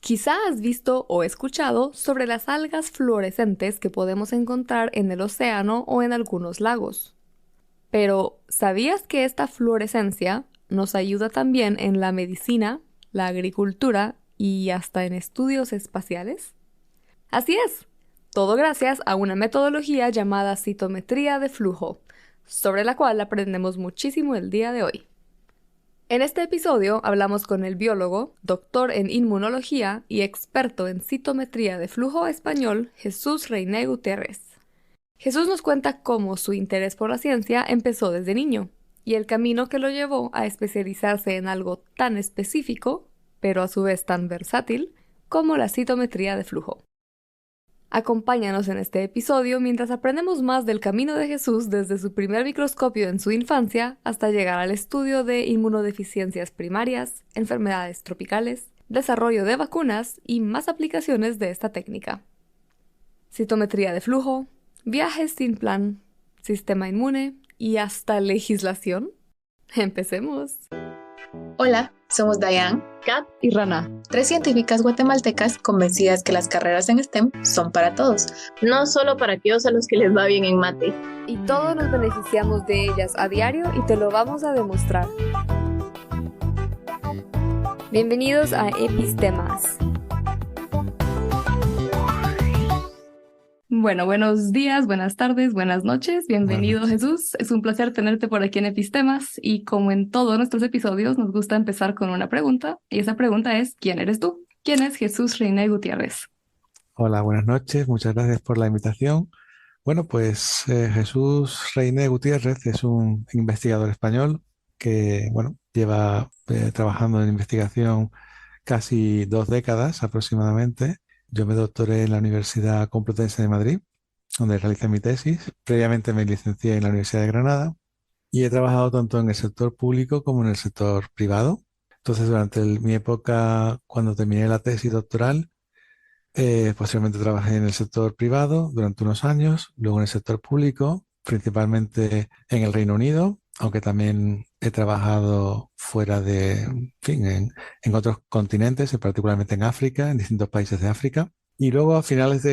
Quizá has visto o escuchado sobre las algas fluorescentes que podemos encontrar en el océano o en algunos lagos. Pero, ¿sabías que esta fluorescencia nos ayuda también en la medicina, la agricultura y hasta en estudios espaciales? Así es, todo gracias a una metodología llamada citometría de flujo, sobre la cual aprendemos muchísimo el día de hoy. En este episodio hablamos con el biólogo, doctor en inmunología y experto en citometría de flujo español, Jesús Reiné Gutiérrez. Jesús nos cuenta cómo su interés por la ciencia empezó desde niño y el camino que lo llevó a especializarse en algo tan específico, pero a su vez tan versátil, como la citometría de flujo. Acompáñanos en este episodio mientras aprendemos más del camino de Jesús desde su primer microscopio en su infancia hasta llegar al estudio de inmunodeficiencias primarias, enfermedades tropicales, desarrollo de vacunas y más aplicaciones de esta técnica. Citometría de flujo, viajes sin plan, sistema inmune y hasta legislación. Empecemos. Hola, somos Dayan, Kat y Rana. tres científicas guatemaltecas convencidas que las carreras en STEM son para todos. No solo para aquellos a los que les va bien en mate. Y todos nos beneficiamos de ellas a diario y te lo vamos a demostrar. Bienvenidos a Epistemas. Bueno, buenos días, buenas tardes, buenas noches. Bienvenido, Jesús. Es un placer tenerte por aquí en Epistemas y como en todos nuestros episodios nos gusta empezar con una pregunta y esa pregunta es ¿quién eres tú? ¿Quién es Jesús Reiné Gutiérrez? Hola, buenas noches. Muchas gracias por la invitación. Bueno, pues Jesús Reiné Gutiérrez es un investigador español que, bueno, lleva trabajando en investigación casi 2 décadas aproximadamente. Yo me doctoré en la Universidad Complutense de Madrid, donde realicé mi tesis. Previamente me licencié en la Universidad de Granada y he trabajado tanto en el sector público como en el sector privado. Entonces, durante mi época, cuando terminé la tesis doctoral, posteriormente trabajé en el sector privado durante unos años, luego en el sector público, principalmente en el Reino Unido, aunque también he trabajado fuera de, en fin, en otros continentes, particularmente en África, en distintos países de África. Y luego a finales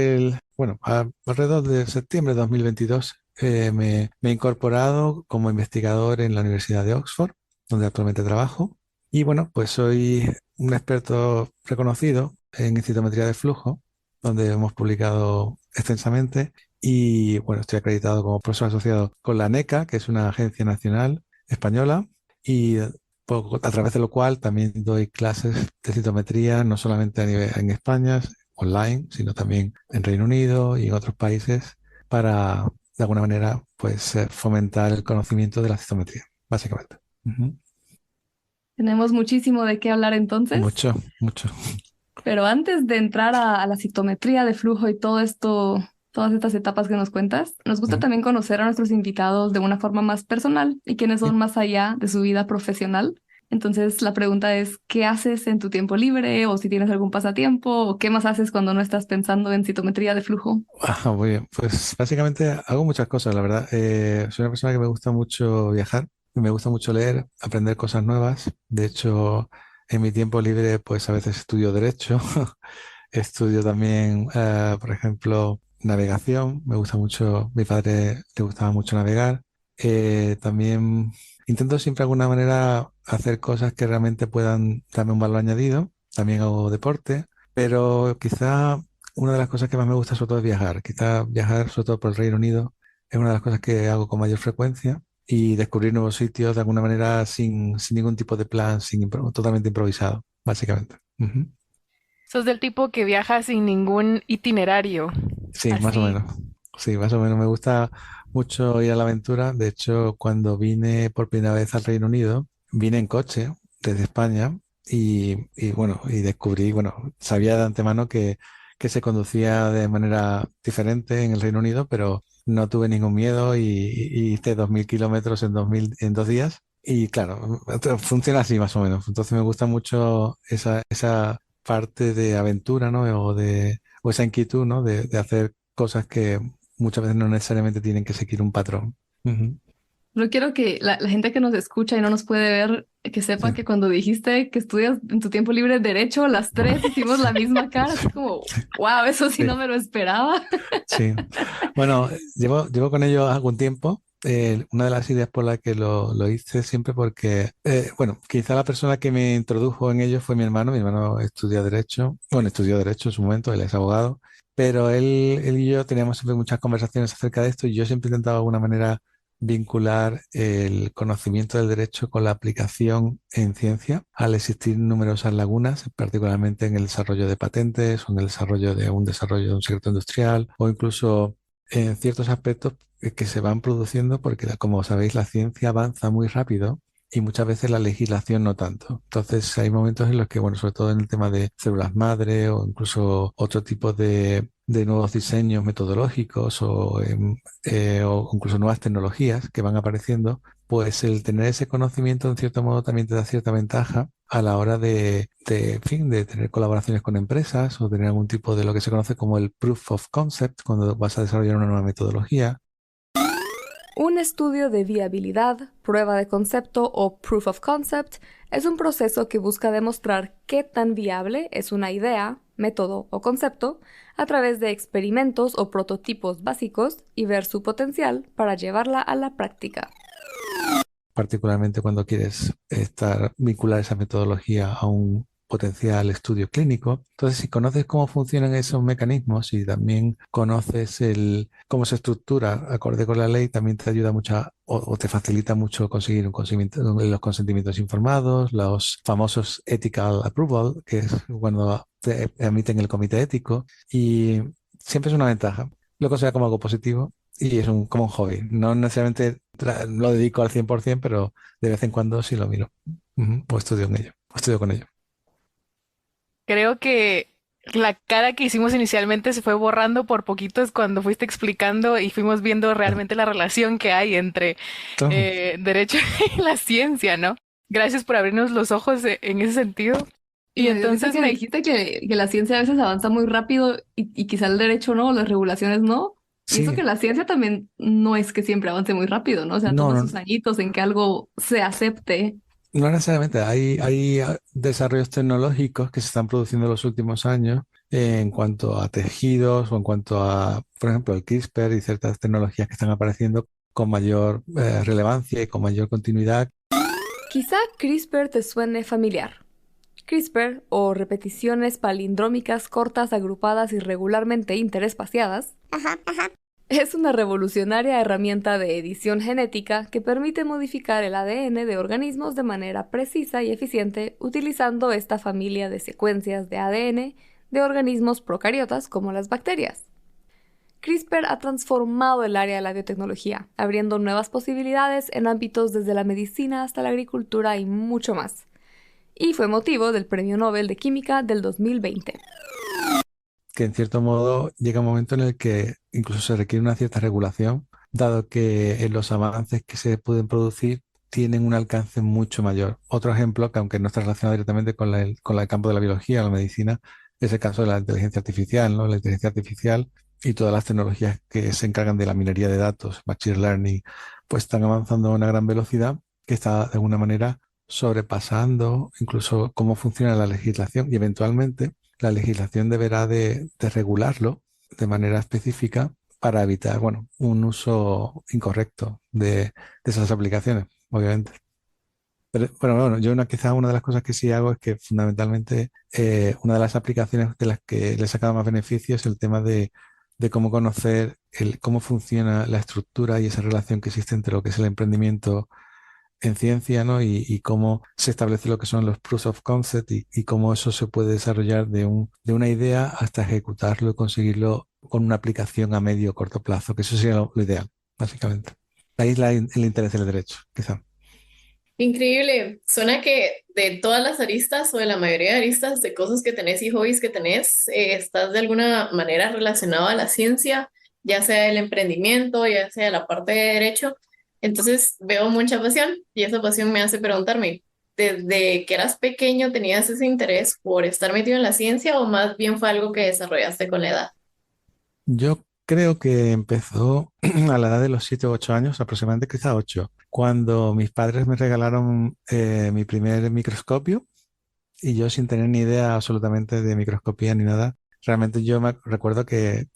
alrededor de septiembre de 2022, me he incorporado como investigador en la Universidad de Oxford, donde actualmente trabajo. Y bueno, pues soy un experto reconocido en citometría de flujo, donde hemos publicado extensamente. Y bueno, estoy acreditado como profesor asociado con la NECA, que es una agencia nacional española, y a través de lo cual también doy clases de citometría, no solamente a nivel en España, online, sino también en Reino Unido y en otros países, para de alguna manera pues fomentar el conocimiento de la citometría, básicamente. Ujú. Tenemos muchísimo de qué hablar entonces. Mucho, mucho. Pero antes de entrar a la citometría de flujo y todo esto, todas estas etapas que nos cuentas, nos gusta también conocer a nuestros invitados de una forma más personal y quiénes son más allá de su vida profesional. Entonces, la pregunta es, ¿qué haces en tu tiempo libre? O si tienes algún pasatiempo, o qué más haces cuando no estás pensando en citometría de flujo. Muy bien. Pues básicamente hago muchas cosas, la verdad. Soy una persona que me gusta mucho viajar, y me gusta mucho leer, aprender cosas nuevas. De hecho, en mi tiempo libre, pues a veces estudio derecho, estudio también, por ejemplo, navegación. Me gusta mucho, mi padre le gustaba mucho navegar. También intento siempre de alguna manera hacer cosas que realmente puedan darme un valor añadido. También hago deporte, pero quizá una de las cosas que más me gusta sobre todo es viajar. Quizá viajar sobre todo por el Reino Unido es una de las cosas que hago con mayor frecuencia y descubrir nuevos sitios de alguna manera sin ningún tipo de plan, totalmente improvisado, básicamente. Ujú. Sos del tipo que viaja sin ningún itinerario. Sí, más o Así. menos. Sí, más o menos. Me gusta mucho ir a la aventura. De hecho, cuando vine por primera vez al Reino Unido, vine en coche desde España y bueno, y descubrí, bueno, sabía de antemano que se conducía de manera diferente en el Reino Unido, pero no tuve ningún miedo y hice 2000 kilómetros en 2 días. Y claro, funciona así más o menos. Entonces me gusta mucho esa parte de aventura, ¿no? O esa inquietud, ¿no? De hacer cosas que muchas veces no necesariamente tienen que seguir un patrón. Ujú. No quiero que la gente que nos escucha y no nos puede ver, que sepa Sí. que cuando dijiste que estudias en tu tiempo libre derecho, las tres hicimos la misma cara, así como, wow, eso sí Sí, no me lo esperaba. sí. Bueno, llevo con ello algún tiempo. Una de las ideas por la que lo hice siempre porque, bueno, quizá la persona que me introdujo en ello fue mi hermano. Mi hermano estudia Derecho, bueno, estudió Derecho en su momento, él es abogado, pero él y yo teníamos siempre muchas conversaciones acerca de esto y yo siempre intentaba de alguna manera vincular el conocimiento del derecho con la aplicación en ciencia, al existir numerosas lagunas, particularmente en el desarrollo de patentes o en el desarrollo de un secreto industrial o incluso en ciertos aspectos que se van produciendo porque, como sabéis, la ciencia avanza muy rápido y muchas veces la legislación no tanto. Entonces hay momentos en los que, bueno, sobre todo en el tema de células madre o incluso otro tipo de nuevos diseños metodológicos o incluso nuevas tecnologías que van apareciendo, pues el tener ese conocimiento en cierto modo también te da cierta ventaja a la hora en fin, de tener colaboraciones con empresas o tener algún tipo de lo que se conoce como el proof of concept cuando vas a desarrollar una nueva metodología. Un estudio de viabilidad, prueba de concepto o proof of concept es un proceso que busca demostrar qué tan viable es una idea, método o concepto a través de experimentos o prototipos básicos y ver su potencial para llevarla a la práctica. Particularmente cuando quieres vincular esa metodología a un potencial estudio clínico. Entonces, si conoces cómo funcionan esos mecanismos y también conoces cómo se estructura acorde con la ley, también te ayuda mucho o te facilita mucho conseguir los consentimientos informados, los famosos ethical approval, que es cuando te emiten el comité ético, y siempre es una ventaja. Lo considero como algo positivo y es como un hobby. No necesariamente lo dedico al 100%, pero de vez en cuando sí lo miro. Ujú, o estudio en ello, o estudio con ello. Creo que la cara que hicimos inicialmente se fue borrando por poquitos cuando fuiste explicando y fuimos viendo Claro. realmente la relación que hay entre Claro. derecho y la ciencia, ¿no? Gracias por abrirnos los ojos en ese sentido. Y Y me dio risa entonces que me... dijiste que la ciencia a veces avanza muy rápido y quizá el derecho no, las regulaciones no. Y eso Sí, que la ciencia también no es que siempre avance muy rápido, ¿no? O sea, no, toma no, sus añitos en que algo se acepte. no necesariamente. Hay desarrollos tecnológicos que se están produciendo en los últimos años en cuanto a tejidos o en cuanto a, por ejemplo, el CRISPR y ciertas tecnologías que están apareciendo con mayor relevancia y con mayor continuidad. Quizá CRISPR te suene familiar. CRISPR, o repeticiones palindrómicas cortas agrupadas irregularmente interespaciadas, es una revolucionaria herramienta de edición genética que permite modificar el ADN de organismos de manera precisa y eficiente utilizando esta familia de secuencias de ADN de organismos procariotas como las bacterias. CRISPR ha transformado el área de la biotecnología, abriendo nuevas posibilidades en ámbitos desde la medicina hasta la agricultura y mucho más. Y fue motivo del Premio Nobel de Química del 2020. Que en cierto modo llega un momento en el que incluso se requiere una cierta regulación, dado que los avances que se pueden producir tienen un alcance mucho mayor. Otro ejemplo, que aunque no está relacionado directamente con el campo de la biología, la medicina, es el caso de la inteligencia artificial, ¿no? La inteligencia artificial y todas las tecnologías que se encargan de la minería de datos, machine learning, pues están avanzando a una gran velocidad que está de alguna manera sobrepasando incluso cómo funciona la legislación y eventualmente la legislación deberá de regularlo de manera específica para evitar, bueno, un uso incorrecto de esas aplicaciones, obviamente. Pero bueno, quizás una de las cosas que sí hago es que fundamentalmente una de las aplicaciones de las que le he sacado más beneficio es el tema de cómo conocer cómo funciona la estructura y esa relación que existe entre lo que es el emprendimiento en ciencia, ¿no? Y cómo se establece lo que son los proofs of concept y cómo eso se puede desarrollar de una idea hasta ejecutarlo y conseguirlo con una aplicación a medio o corto plazo, que eso sería lo ideal, básicamente. Ahí es el interés del derecho, quizá. Increíble. Suena que de todas las aristas o de la mayoría de aristas de cosas que tenés y hobbies que tenés, estás de alguna manera relacionado a la ciencia, ya sea el emprendimiento, ya sea la parte de derecho. Entonces veo mucha pasión y esa pasión me hace preguntarme, ¿desde que eras pequeño tenías ese interés por estar metido en la ciencia o más bien fue algo que desarrollaste con la edad? Yo creo que empezó a la edad de los 7 u 8 años, aproximadamente quizá 8, cuando mis padres me regalaron mi primer microscopio y yo sin tener ni idea absolutamente de microscopía ni nada. Realmente yo me recuerdo que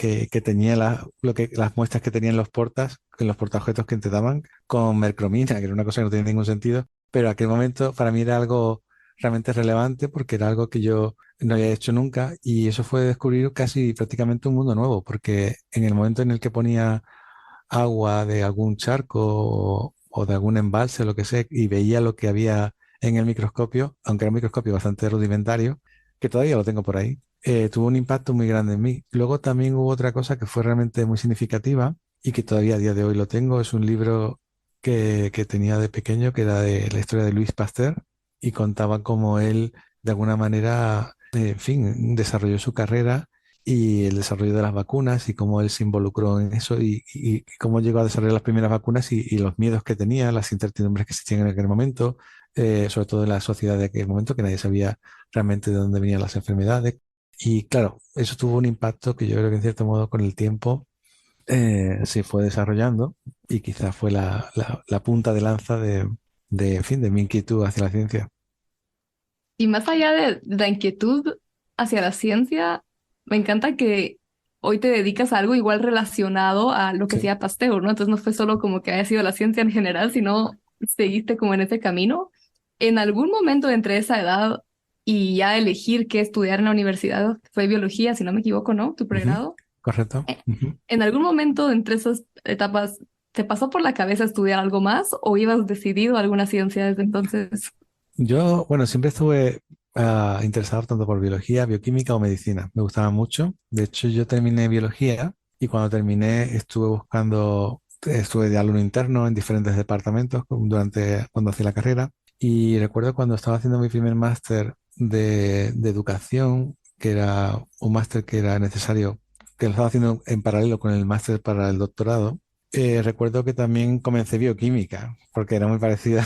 tenía las muestras que tenía en los portaobjetos que te daban con mercromina, que era una cosa que no tenía ningún sentido, pero aquel momento para mí era algo realmente relevante porque era algo que yo no había hecho nunca y eso fue descubrir casi prácticamente un mundo nuevo, porque en el momento en el que ponía agua de algún charco o de algún embalse, lo que sea, y veía lo que había en el microscopio, aunque era un microscopio bastante rudimentario, que todavía lo tengo por ahí, tuvo un impacto muy grande en mí. Luego también hubo otra cosa que fue realmente muy significativa y que todavía a día de hoy lo tengo, es un libro que tenía de pequeño, que era de la historia de Louis Pasteur, y contaba cómo él, de alguna manera, en fin, desarrolló su carrera y el desarrollo de las vacunas y cómo él se involucró en eso y cómo llegó a desarrollar las primeras vacunas y los miedos que tenía, las incertidumbres que existían en aquel momento, sobre todo en la sociedad de aquel momento, que nadie sabía realmente de dónde venían las enfermedades. Y claro, eso tuvo un impacto que yo creo que en cierto modo con el tiempo se fue desarrollando y quizás fue la punta de lanza en fin, de mi inquietud hacia la ciencia. Y más allá de la inquietud hacia la ciencia, me encanta que hoy te dedicas a algo igual relacionado a lo que Sí. hacía Pasteur, ¿no? Entonces no fue solo como que haya sido la ciencia en general, sino seguiste como en ese camino. En algún momento entre esa edad y ya elegir qué estudiar en la universidad, fue biología, si no me equivoco, ¿no? Tu Ujú, pregrado. correcto. Ujú. ¿En algún momento entre esas etapas te pasó por la cabeza estudiar algo más o ibas decidido a alguna ciencia desde entonces? Yo, bueno, siempre estuve interesado tanto por biología, bioquímica o medicina. Me gustaba mucho. De hecho, yo terminé biología y cuando terminé estuve de alumno interno en diferentes departamentos cuando hacía la carrera. Y recuerdo cuando estaba haciendo mi primer máster de educación, que era un máster que era necesario, que lo estaba haciendo en paralelo con el máster para el doctorado. Recuerdo que también comencé bioquímica, porque era muy parecida.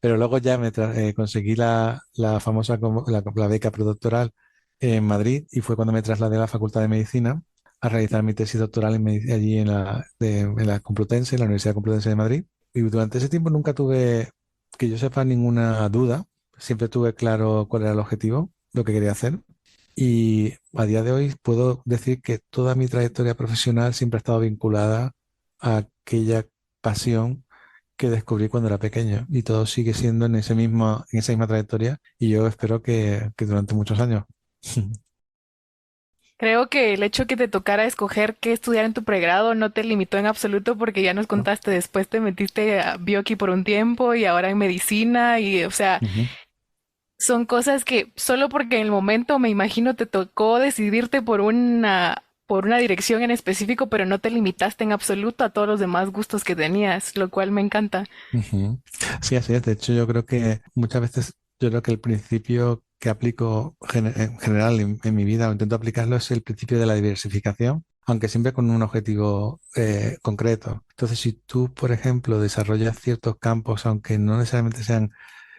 Pero luego ya conseguí la famosa la beca predoctoral en Madrid y fue cuando me trasladé a la Facultad de Medicina a realizar mi tesis doctoral allí en la Complutense, en la Universidad Complutense de Madrid. Y durante ese tiempo nunca tuve, que yo sepa, ninguna duda. Siempre tuve claro cuál era el objetivo, lo que quería hacer. Y a día de hoy puedo decir que toda mi trayectoria profesional siempre ha estado vinculada a aquella pasión que descubrí cuando era pequeño y todo sigue siendo en esa misma trayectoria y yo espero que durante muchos años. Creo que el hecho que te tocara escoger qué estudiar en tu pregrado no te limitó en absoluto porque ya nos ¿No? contaste, después te metiste a bioqui por un tiempo y ahora en medicina y, o sea, Ujú. son cosas que solo porque en el momento me imagino te tocó decidirte por una dirección en específico, pero no te limitaste en absoluto a todos los demás gustos que tenías, lo cual me encanta. Ujú. Sí, así es. De hecho, yo creo que muchas veces, yo creo que el principio que aplico en general en mi vida, o intento aplicarlo, es el principio de la diversificación, aunque siempre con un objetivo concreto. Entonces, si tú, por ejemplo, desarrollas ciertos campos, aunque no necesariamente sean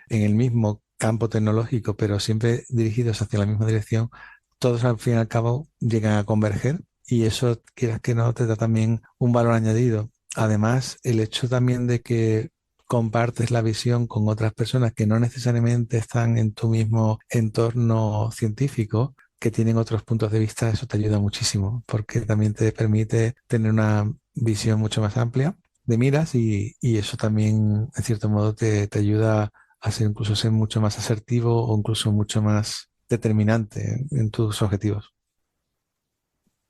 en el mismo campo tecnológico, pero siempre dirigidos hacia la misma dirección, todos al fin y al cabo llegan a converger y eso, quieras que no, te da también un valor añadido. Además, el hecho también de que compartes la visión con otras personas que no necesariamente están en tu mismo entorno científico, que tienen otros puntos de vista, eso te ayuda muchísimo, porque también te permite tener una visión mucho más amplia de miras y eso también, en cierto modo, te ayuda a ser mucho más asertivo o incluso mucho más determinante en tus objetivos.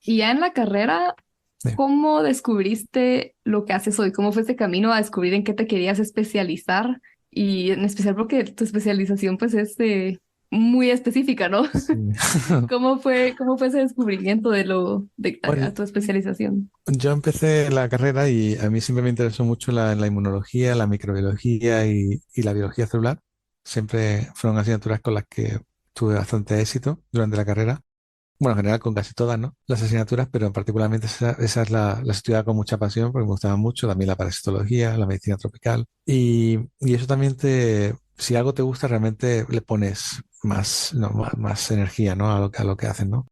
Y ya en la carrera, Sí. ¿cómo descubriste lo que haces hoy? ¿Cómo fue ese camino a descubrir en qué te querías especializar? Y en especial porque tu especialización pues es muy específica, ¿no? Sí. ¿Cómo fue ese descubrimiento Bueno, a tu especialización? yo empecé la carrera y a mí siempre me interesó mucho la inmunología, la microbiología y la biología celular. Siempre fueron asignaturas con las que tuve bastante éxito durante la carrera. Bueno, en general con casi todas, ¿no? Las asignaturas, pero particularmente esas las estudiaba con mucha pasión porque me gustaban mucho. También la parasitología, la medicina tropical. Y eso también si algo te gusta, realmente le pones más, no, más energía, ¿no? A lo que hacen, ¿no?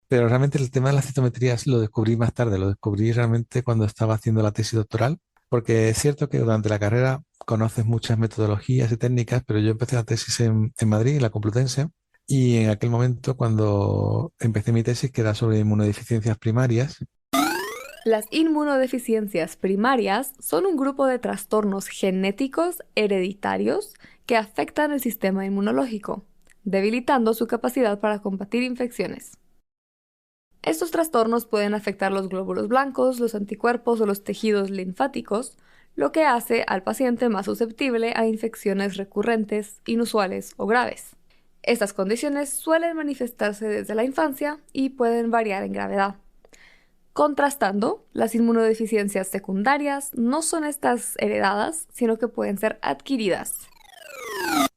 Pero realmente el tema de las citometrías lo descubrí más tarde, lo descubrí realmente cuando estaba haciendo la tesis doctoral, porque es cierto que durante la carrera conoces muchas metodologías y técnicas, pero yo empecé la tesis en Madrid, en la Complutense, y en aquel momento cuando empecé mi tesis, que era sobre inmunodeficiencias primarias. Las inmunodeficiencias primarias son un grupo de trastornos genéticos hereditarios que afectan el sistema inmunológico, debilitando su capacidad para combatir infecciones. Estos trastornos pueden afectar los glóbulos blancos, los anticuerpos o los tejidos linfáticos, lo que hace al paciente más susceptible a infecciones recurrentes, inusuales o graves. Estas condiciones suelen manifestarse desde la infancia y pueden variar en gravedad. Contrastando, las inmunodeficiencias secundarias no son estas heredadas, sino que pueden ser adquiridas.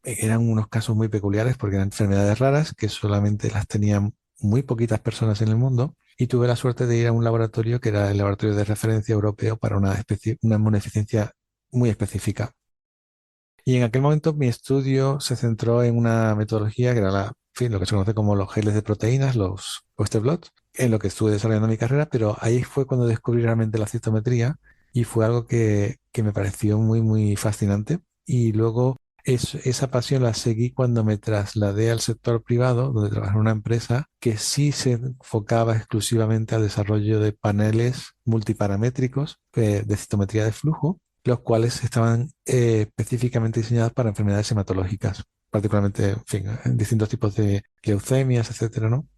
Eran unos casos muy peculiares porque eran enfermedades raras que solamente las tenían muy poquitas personas en el mundo, y tuve la suerte de ir a un laboratorio que era el laboratorio de referencia europeo para una inmunodeficiencia muy específica. Y en aquel momento mi estudio se centró en una metodología que era en fin, lo que se conoce como los geles de proteínas, los Western blot, en lo que estuve desarrollando mi carrera, pero ahí fue cuando descubrí realmente la citometría y fue algo que me pareció muy, muy fascinante. Y luego esa pasión la seguí cuando me trasladé al sector privado, donde trabajé en una empresa que sí se enfocaba exclusivamente al desarrollo de paneles multiparamétricos de citometría de flujo, los cuales estaban específicamente diseñados para enfermedades hematológicas, particularmente, en fin, distintos tipos de leucemias, etcétera, ¿no?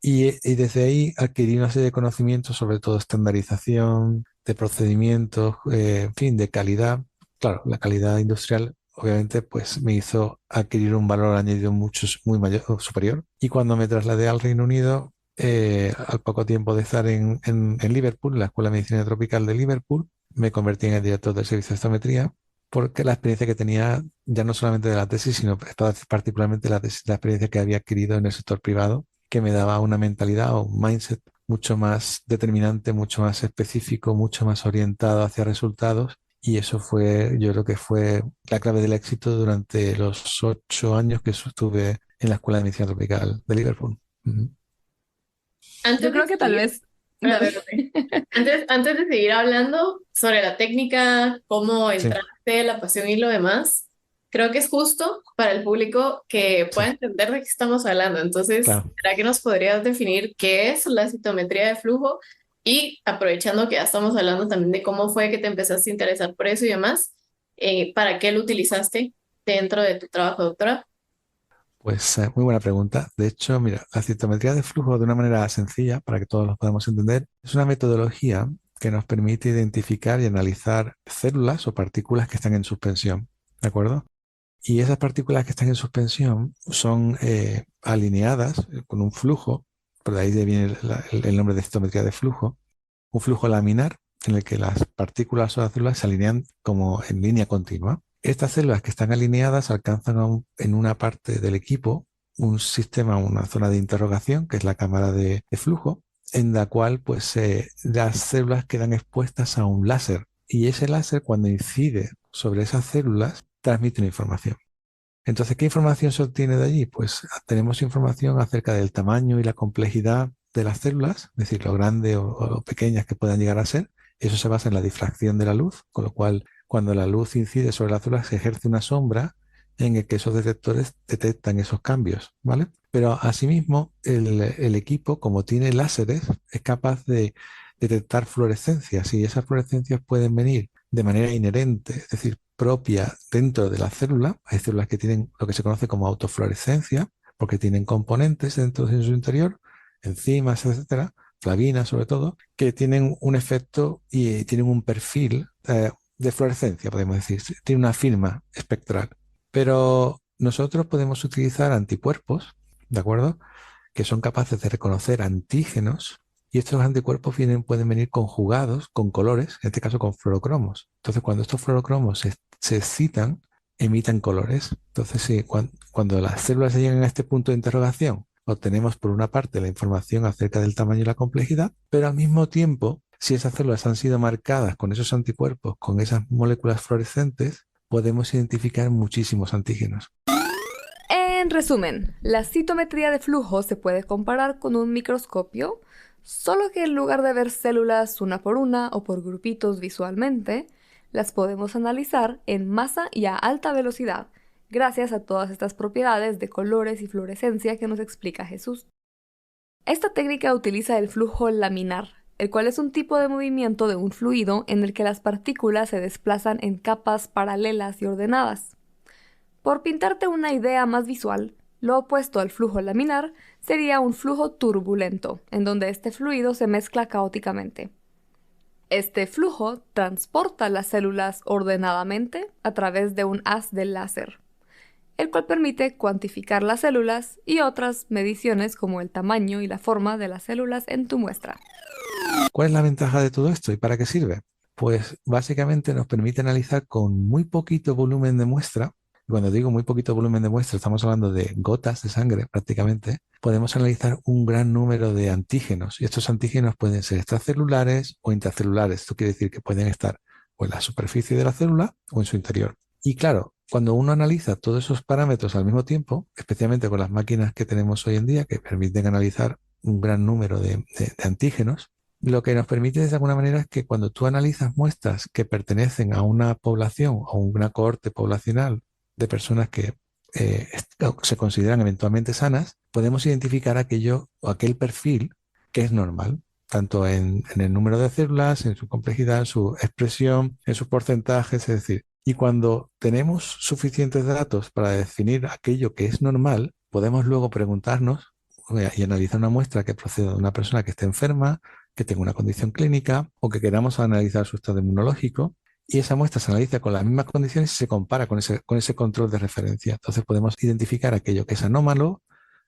Y desde ahí adquirí una serie de conocimientos, sobre todo estandarización, de procedimientos, en fin, de calidad. Claro, la calidad industrial obviamente pues me hizo adquirir un valor añadido muy mayor, superior. Y cuando me trasladé al Reino Unido, al poco tiempo de estar en Liverpool, en la Escuela de Medicina Tropical de Liverpool, me convertí en el director del servicio de osteometría, porque la experiencia que tenía, ya no solamente de la tesis, sino particularmente la experiencia que había adquirido en el sector privado, que me daba una mentalidad o un mindset mucho más determinante, mucho más específico, mucho más orientado hacia resultados. Y eso fue, yo creo que fue la clave del éxito durante los 8 años que estuve en la Escuela de Medicina Tropical de Liverpool. Ujú. Yo Antes de creo que tal seguir, vez... a Dale. ver, antes de seguir hablando sobre la técnica, cómo Sí, entraste, la pasión y lo demás, creo que es justo para el público que sí, pueda entender de qué estamos hablando. Entonces, claro. ¿será que nos podrías definir qué es la citometría de flujo? Y aprovechando que ya estamos hablando también de cómo fue que te empezaste a interesar por eso y demás, ¿para qué lo utilizaste dentro de tu trabajo de doctorado? Pues muy buena pregunta. De hecho, mira, la citometría de flujo, de una manera sencilla, para que todos lo podamos entender, es una metodología que nos permite identificar y analizar células o partículas que están en suspensión. ¿De acuerdo? Y esas partículas que están en suspensión son alineadas con un flujo, por de ahí viene el nombre de citometría de flujo, un flujo laminar en el que las partículas o las células se alinean como en línea continua. Estas células que están alineadas alcanzan en una parte del equipo un sistema, una zona de interrogación, que es la cámara de flujo, en la cual pues las células quedan expuestas a un láser. Y ese láser, cuando incide sobre esas células, transmite una información. Entonces, ¿qué información se obtiene de allí? Pues tenemos información acerca del tamaño y la complejidad de las células, es decir, lo grande o lo pequeñas que puedan llegar a ser. Eso se basa en la difracción de la luz, con lo cual cuando la luz incide sobre las células se ejerce una sombra en el que esos detectores detectan esos cambios, ¿vale? Pero asimismo, el equipo, como tiene láseres, es capaz de detectar fluorescencias, y esas fluorescencias pueden venir de manera inherente, es decir, propia dentro de la célula. Hay células que tienen lo que se conoce como autofluorescencia, porque tienen componentes dentro de su interior, enzimas, etcétera, flavinas sobre todo, que tienen un efecto y tienen un perfil de fluorescencia, podemos decir. Tiene una firma espectral. Pero nosotros podemos utilizar anticuerpos, ¿de acuerdo? Que son capaces de reconocer antígenos, y estos anticuerpos pueden venir conjugados con colores, en este caso con fluorocromos. Entonces, cuando estos fluorocromos se excitan, emiten colores. Entonces, sí, cuando las células llegan a este punto de interrogación, obtenemos por una parte la información acerca del tamaño y la complejidad, pero al mismo tiempo, si esas células han sido marcadas con esos anticuerpos, con esas moléculas fluorescentes, podemos identificar muchísimos antígenos. En resumen, la citometría de flujo se puede comparar con un microscopio, solo que en lugar de ver células una por una o por grupitos visualmente, las podemos analizar en masa y a alta velocidad, gracias a todas estas propiedades de colores y fluorescencia que nos explica Jesús. Esta técnica utiliza el flujo laminar, el cual es un tipo de movimiento de un fluido en el que las partículas se desplazan en capas paralelas y ordenadas. Por pintarte una idea más visual, lo opuesto al flujo laminar sería un flujo turbulento, en donde este fluido se mezcla caóticamente. Este flujo transporta las células ordenadamente a través de un haz de láser, el cual permite cuantificar las células y otras mediciones como el tamaño y la forma de las células en tu muestra. ¿Cuál es la ventaja de todo esto y para qué sirve? Pues básicamente nos permite analizar con muy poquito volumen de muestra. Y cuando digo muy poquito volumen de muestra, estamos hablando de gotas de sangre prácticamente. Podemos analizar un gran número de antígenos y estos antígenos pueden ser extracelulares o intracelulares. Esto quiere decir que pueden estar o en la superficie de la célula o en su interior. Y claro, cuando uno analiza todos esos parámetros al mismo tiempo, especialmente con las máquinas que tenemos hoy en día que permiten analizar un gran número de antígenos, lo que nos permite de alguna manera es que cuando tú analizas muestras que pertenecen a una población o una cohorte poblacional de personas que se consideran eventualmente sanas, podemos identificar aquello o aquel perfil que es normal, tanto en el número de células, en su complejidad, en su expresión, en sus porcentajes, es decir, y cuando tenemos suficientes datos para definir aquello que es normal, podemos luego preguntarnos y analizar una muestra que proceda de una persona que esté enferma, que tenga una condición clínica o que queramos analizar su estado inmunológico, y esa muestra se analiza con las mismas condiciones y se compara con ese control de referencia. Entonces podemos identificar aquello que es anómalo,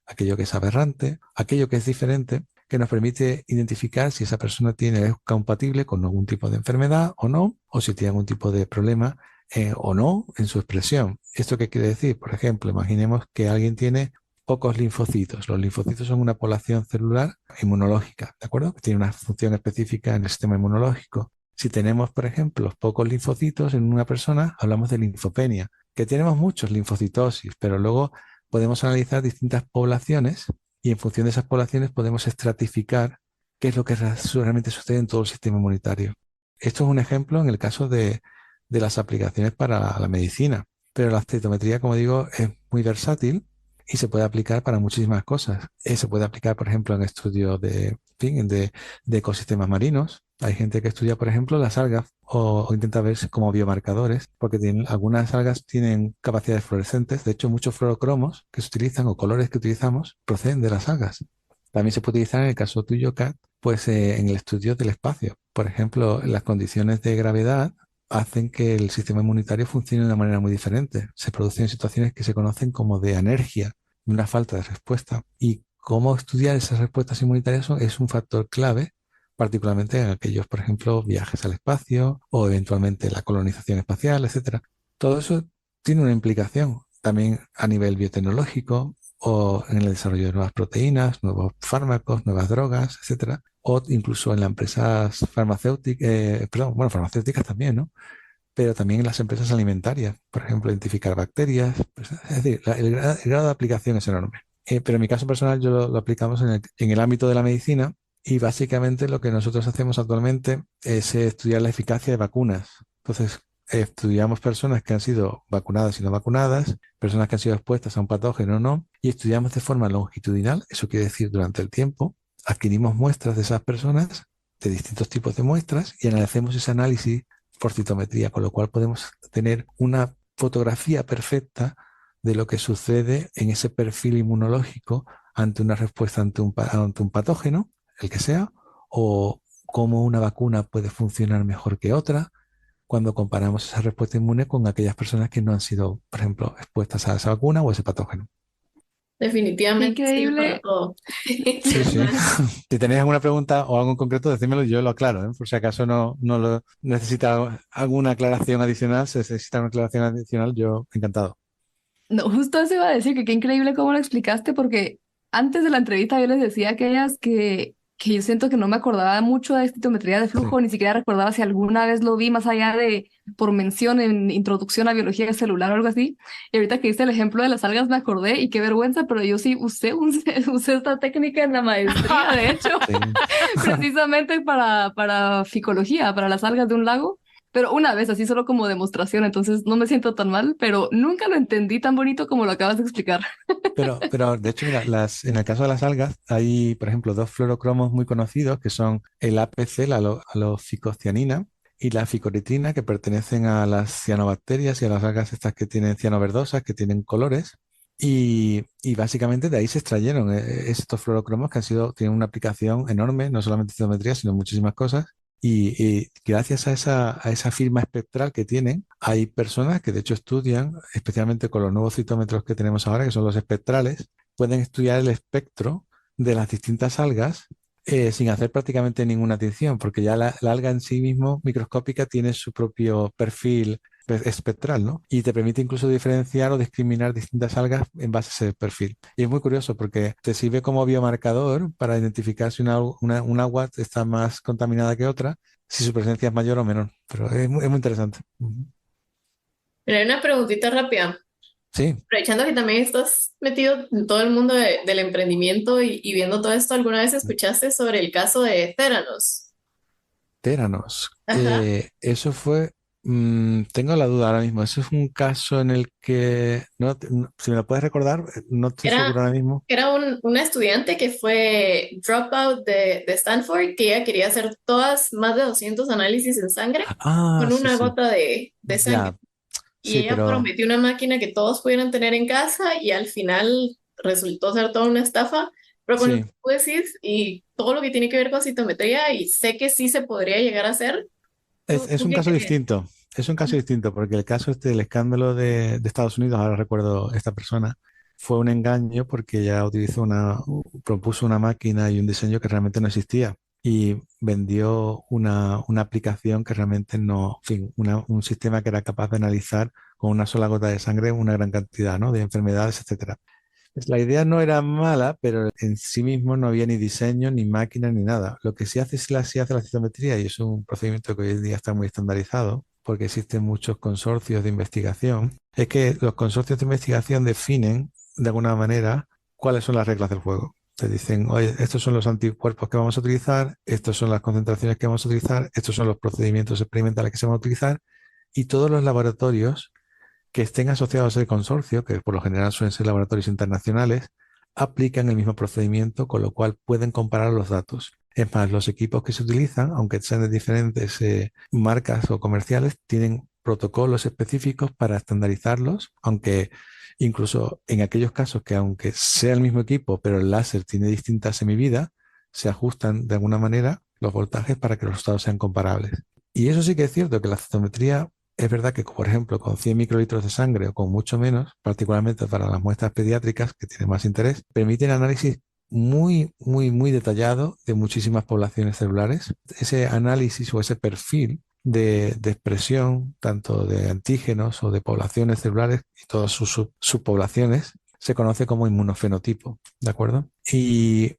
aquello que es aberrante, aquello que es diferente, que nos permite identificar si esa persona es compatible con algún tipo de enfermedad o no, o si tiene algún tipo de problema o no en su expresión. ¿Esto qué quiere decir? Por ejemplo, imaginemos que alguien tiene pocos linfocitos. Los linfocitos son una población celular inmunológica, ¿de acuerdo? Que tiene una función específica en el sistema inmunológico. Si tenemos, por ejemplo, pocos linfocitos en una persona, hablamos de linfopenia, que tenemos muchos linfocitosis, pero luego podemos analizar distintas poblaciones y en función de esas poblaciones podemos estratificar qué es lo que realmente sucede en todo el sistema inmunitario. Esto es un ejemplo en el caso de las aplicaciones para la medicina, pero la citometría, como digo, es muy versátil y se puede aplicar para muchísimas cosas. Se puede aplicar, por ejemplo, en estudios de ecosistemas marinos. Hay gente que estudia, por ejemplo, las algas o intenta ver como biomarcadores, porque algunas algas tienen capacidades fluorescentes. De hecho, muchos fluorocromos que se utilizan o colores que utilizamos proceden de las algas. También se puede utilizar en el caso tuyo, Kat, pues en el estudio del espacio. Por ejemplo, las condiciones de gravedad hacen que el sistema inmunitario funcione de una manera muy diferente. Se producen situaciones que se conocen como de anergia, de una falta de respuesta. Y cómo estudiar esas respuestas inmunitarias es un factor clave, particularmente en aquellos, por ejemplo, viajes al espacio o eventualmente la colonización espacial, etcétera. Todo eso tiene una implicación también a nivel biotecnológico o en el desarrollo de nuevas proteínas, nuevos fármacos, nuevas drogas, etcétera, o incluso en las empresas farmacéuticas, farmacéuticas también, ¿no? Pero también en las empresas alimentarias, por ejemplo, identificar bacterias, pues, es decir, el grado de aplicación es enorme. Pero en mi caso personal yo lo aplicamos en el ámbito de la medicina y básicamente lo que nosotros hacemos actualmente es estudiar la eficacia de vacunas. Entonces, estudiamos personas que han sido vacunadas y no vacunadas, personas que han sido expuestas a un patógeno o no, y estudiamos de forma longitudinal, eso quiere decir durante el tiempo, adquirimos muestras de esas personas, de distintos tipos de muestras, y hacemos ese análisis por citometría, con lo cual podemos tener una fotografía perfecta de lo que sucede en ese perfil inmunológico ante una respuesta ante un patógeno, el que sea, o cómo una vacuna puede funcionar mejor que otra, cuando comparamos esa respuesta inmune con aquellas personas que no han sido, por ejemplo, expuestas a esa vacuna o a ese patógeno. Definitivamente sí, para Increíble. todo. Sí, sí. Si tenéis alguna pregunta o algo en concreto, decídmelo y yo lo aclaro, ¿eh? Por si acaso no lo necesita alguna aclaración adicional, si necesita una aclaración adicional, yo encantado. No, justo eso iba a decir, que qué increíble cómo lo explicaste, porque antes de la entrevista yo les decía a aquellas que yo siento que no me acordaba mucho de citometría de flujo, Sí. ni siquiera recordaba si alguna vez lo vi más allá de por mención en introducción a biología celular o algo así. Y ahorita que hice el ejemplo de las algas me acordé y qué vergüenza, pero yo sí usé esta técnica en la maestría, de hecho, Sí. precisamente para ficología, para las algas de un lago. pero una vez así solo como demostración, entonces no me siento tan mal, pero nunca lo entendí tan bonito como lo acabas de explicar. Pero de hecho, mira, en el caso de las algas, hay, por ejemplo, dos fluorocromos muy conocidos que son el APC, la aloficocianina, y la ficoritrina, que pertenecen a las cianobacterias y a las algas estas que tienen cianoverdosas, que tienen colores. Y básicamente de ahí se extrayeron estos fluorocromos que tienen una aplicación enorme, no solamente en citometría, sino en muchísimas cosas. Y gracias a esa firma espectral que tienen, hay personas que de hecho estudian, especialmente con los nuevos citómetros que tenemos ahora, que son los espectrales, pueden estudiar el espectro de las distintas algas sin hacer prácticamente ninguna adición, porque ya la alga en sí mismo, microscópica, tiene su propio perfil espectral, ¿no? Y te permite incluso diferenciar o discriminar distintas algas en base a ese perfil. Y es muy curioso porque te sirve como biomarcador para identificar si un agua está más contaminada que otra, si su presencia es mayor o menor. Pero es muy interesante. Ujú. Pero hay una preguntita rápida. Sí, Aprovechando que también estás metido en todo el mundo del emprendimiento y viendo todo esto, ¿alguna vez escuchaste sobre el caso de Theranos? téranos. Ajá. Eso fue, tengo la duda ahora mismo. Eso es un caso en el que, si me lo puedes recordar, no estoy seguro Era, ahora mismo. era una estudiante que fue dropout de Stanford, que ella quería hacer más de 200 análisis en sangre Ah, con sí, una sí. gota de sangre. Ya, Y sí, ella pero prometió una máquina que todos pudieran tener en casa y al final resultó ser toda una estafa. Pero con lo sí. que tú decís y todo lo que tiene que ver con citometría, y sé que sí se podría llegar a hacer, Es ¿tú un qué caso crees? distinto. Es un caso distinto porque el caso este del escándalo de Estados Unidos, ahora recuerdo esta persona, fue un engaño porque ella propuso una máquina y un diseño que realmente no existía y vendió una aplicación que realmente no, en fin, un sistema que era capaz de analizar con una sola gota de sangre una gran cantidad, ¿no? De enfermedades, etcétera. Pues la idea no era mala, pero en sí mismo no había ni diseño, ni máquina, ni nada. Lo que sí hace la citometría, y es un procedimiento que hoy en día está muy estandarizado, porque existen muchos consorcios de investigación, es que los consorcios de investigación definen de alguna manera cuáles son las reglas del juego. Te dicen, oye, estos son los anticuerpos que vamos a utilizar, estas son las concentraciones que vamos a utilizar, estos son los procedimientos experimentales que se van a utilizar, y todos los laboratorios que estén asociados al consorcio, que por lo general suelen ser laboratorios internacionales, aplican el mismo procedimiento, con lo cual pueden comparar los datos. Es más, los equipos que se utilizan, aunque sean de diferentes marcas o comerciales, tienen protocolos específicos para estandarizarlos, aunque incluso en aquellos casos que aunque sea el mismo equipo, pero el láser tiene distintas semividas, se ajustan de alguna manera los voltajes para que los resultados sean comparables. Y eso sí que es cierto, que la citometría es verdad que, por ejemplo, con 100 microlitros de sangre o con mucho menos, particularmente para las muestras pediátricas, que tienen más interés, permiten análisis muy, muy, muy detallado de muchísimas poblaciones celulares. Ese análisis o ese perfil de expresión, tanto de antígenos o de poblaciones celulares y todas sus subpoblaciones, se conoce como inmunofenotipo, ¿de acuerdo? Y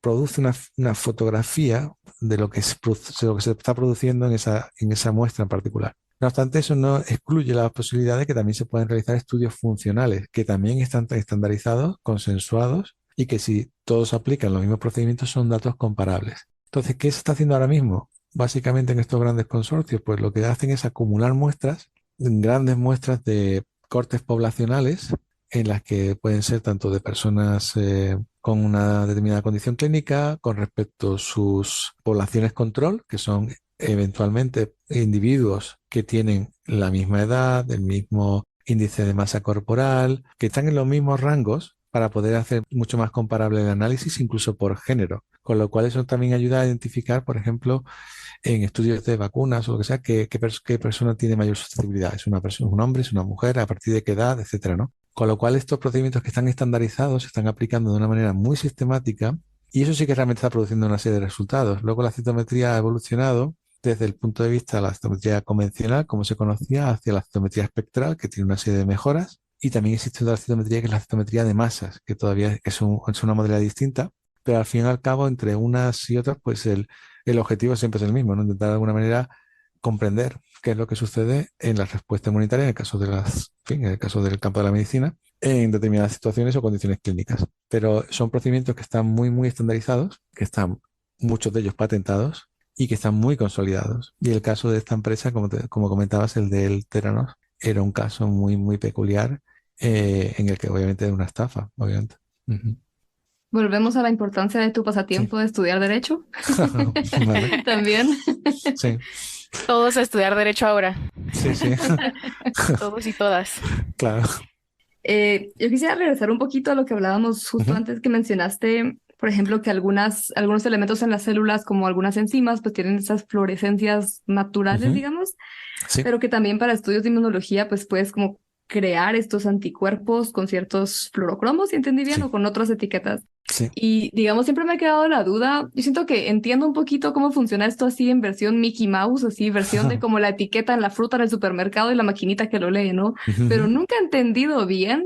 produce una fotografía de de lo que se está produciendo en esa muestra en particular. No obstante, eso no excluye la posibilidad de que también se puedan realizar estudios funcionales, que también están estandarizados, consensuados, y que si todos aplican los mismos procedimientos son datos comparables. Entonces, ¿qué se está haciendo ahora mismo? Básicamente en estos grandes consorcios, pues lo que hacen es acumular muestras, grandes muestras de cortes poblacionales, en las que pueden ser tanto de personas con una determinada condición clínica, con respecto a sus poblaciones control, que son eventualmente individuos que tienen la misma edad, el mismo índice de masa corporal, que están en los mismos rangos para poder hacer mucho más comparable el análisis, incluso por género. Con lo cual eso también ayuda a identificar, por ejemplo, en estudios de vacunas o lo que sea, qué persona tiene mayor susceptibilidad. ¿Es una persona, un hombre, es una mujer, a partir de qué edad, etcétera, ¿no? Con lo cual estos procedimientos que están estandarizados se están aplicando de una manera muy sistemática y eso sí que realmente está produciendo una serie de resultados. Luego la citometría ha evolucionado desde el punto de vista de la citometría convencional, como se conocía, hacia la citometría espectral, que tiene una serie de mejoras. Y también existe otra citometría que es la citometría de masas, que todavía es una modalidad distinta, pero al fin y al cabo, entre unas y otras, pues el objetivo siempre es el mismo, ¿no? Intentar de alguna manera comprender qué es lo que sucede en la respuesta inmunitaria, en el caso en el caso del campo de la medicina, en determinadas situaciones o condiciones clínicas. Pero son procedimientos que están muy, muy estandarizados, que están muchos de ellos patentados y que están muy consolidados. Y el caso de esta empresa, como comentabas, el del Theranos, era un caso muy, muy peculiar en el que obviamente era una estafa, obviamente. Ujú. Volvemos a la importancia de tu Sí. pasatiempo de estudiar derecho. Vale. También. Sí, Todos a estudiar derecho ahora, sí, sí, todos y todas. claro. Yo quisiera regresar un poquito a lo que hablábamos justo Ujú, antes que mencionaste, por ejemplo, que algunos elementos en las células, como algunas enzimas, pues tienen esas fluorescencias naturales, ujú. digamos, Sí, pero que también para estudios de inmunología, pues puedes como crear estos anticuerpos con ciertos fluorocromos, si entendí bien, sí, o con otras etiquetas. sí. Y digamos, siempre me ha quedado la duda. Yo siento que entiendo un poquito cómo funciona esto así en versión Mickey Mouse, así, versión de como la etiqueta en la fruta en el supermercado y la maquinita que lo lee, ¿no? Ujú, Pero ujú. nunca he entendido bien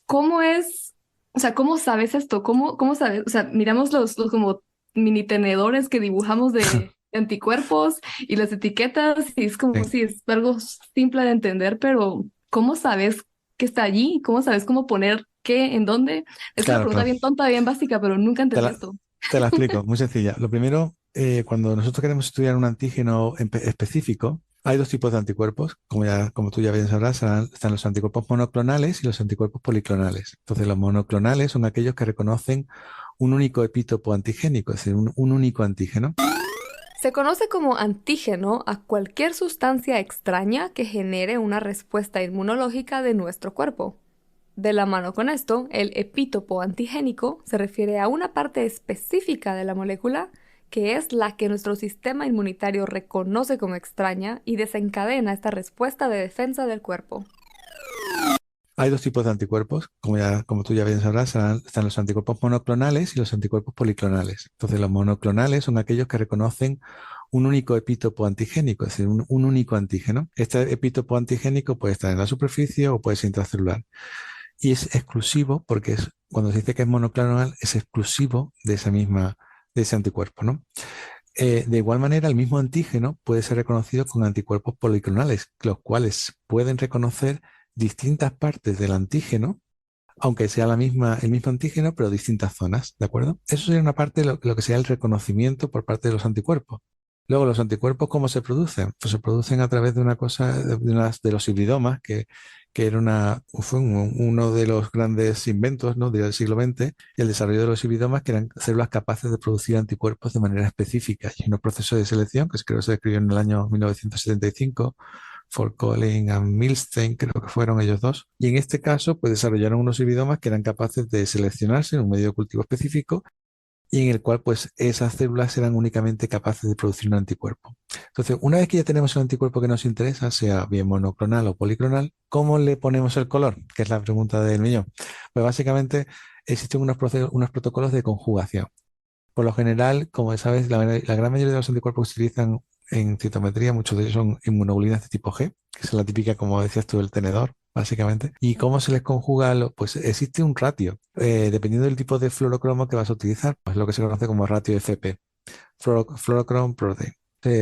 cómo es, o sea, cómo sabes esto, cómo sabes, o sea, miramos los como mini tenedores que dibujamos de anticuerpos y las etiquetas y es como Sí, si es algo simple de entender, pero ¿cómo sabes qué está allí? ¿Cómo sabes cómo poner qué en dónde? Es una claro, pregunta claro. bien tonta, bien básica, pero nunca Te entendí la, esto. te la explico, muy sencilla. Lo primero, cuando nosotros queremos estudiar un antígeno específico, hay dos tipos de anticuerpos. Como tú ya bien sabrás, están los anticuerpos monoclonales y los anticuerpos policlonales. Entonces, los monoclonales son aquellos que reconocen un único epítopo antigénico, es decir, un único antígeno. Se conoce como antígeno a cualquier sustancia extraña que genere una respuesta inmunológica de nuestro cuerpo. De la mano con esto, el epítopo antigénico se refiere a una parte específica de la molécula que es la que nuestro sistema inmunitario reconoce como extraña y desencadena esta respuesta de defensa del cuerpo. Hay dos tipos de anticuerpos, como tú ya bien sabrás, están los anticuerpos monoclonales y los anticuerpos policlonales. Entonces, los monoclonales son aquellos que reconocen un único epítopo antigénico, es decir, un único antígeno. Este epítopo antigénico puede estar en la superficie o puede ser intracelular. Y es exclusivo, porque cuando se dice que es monoclonal, es exclusivo de ese anticuerpo, ¿no? De igual manera, el mismo antígeno puede ser reconocido con anticuerpos policlonales, los cuales pueden reconocer distintas partes del antígeno, aunque sea el mismo antígeno, pero distintas zonas, ¿de acuerdo? Eso sería una parte de lo que sería el reconocimiento por parte de los anticuerpos. Luego, los anticuerpos, ¿cómo se producen? Pues se producen a través de una cosa, de los hibridomas, que era fue uno de los grandes inventos, ¿no?, del siglo XX, el desarrollo de los hibridomas, que eran células capaces de producir anticuerpos de manera específica. Y un proceso de selección, que creo que se describió en el año 1975, Fort Collins y Milstein, creo que fueron ellos dos. Y en este caso, pues desarrollaron unos hibridomas que eran capaces de seleccionarse en un medio de cultivo específico y en el cual pues esas células eran únicamente capaces de producir un anticuerpo. Entonces, una vez que ya tenemos un anticuerpo que nos interesa, sea bien monoclonal o policlonal, ¿cómo le ponemos el color? Que es la pregunta del millón. Pues básicamente existen unos protocolos de conjugación. Por lo general, como sabes, la gran mayoría de los anticuerpos que se utilizan en citometría, muchos de ellos son inmunoglobulinas de tipo G, que es la típica, como decías tú, del tenedor, básicamente. ¿Y cómo se les conjuga? Pues existe un ratio, dependiendo del tipo de fluorocromo que vas a utilizar, pues lo que se conoce como ratio FP, fluorochrome protein.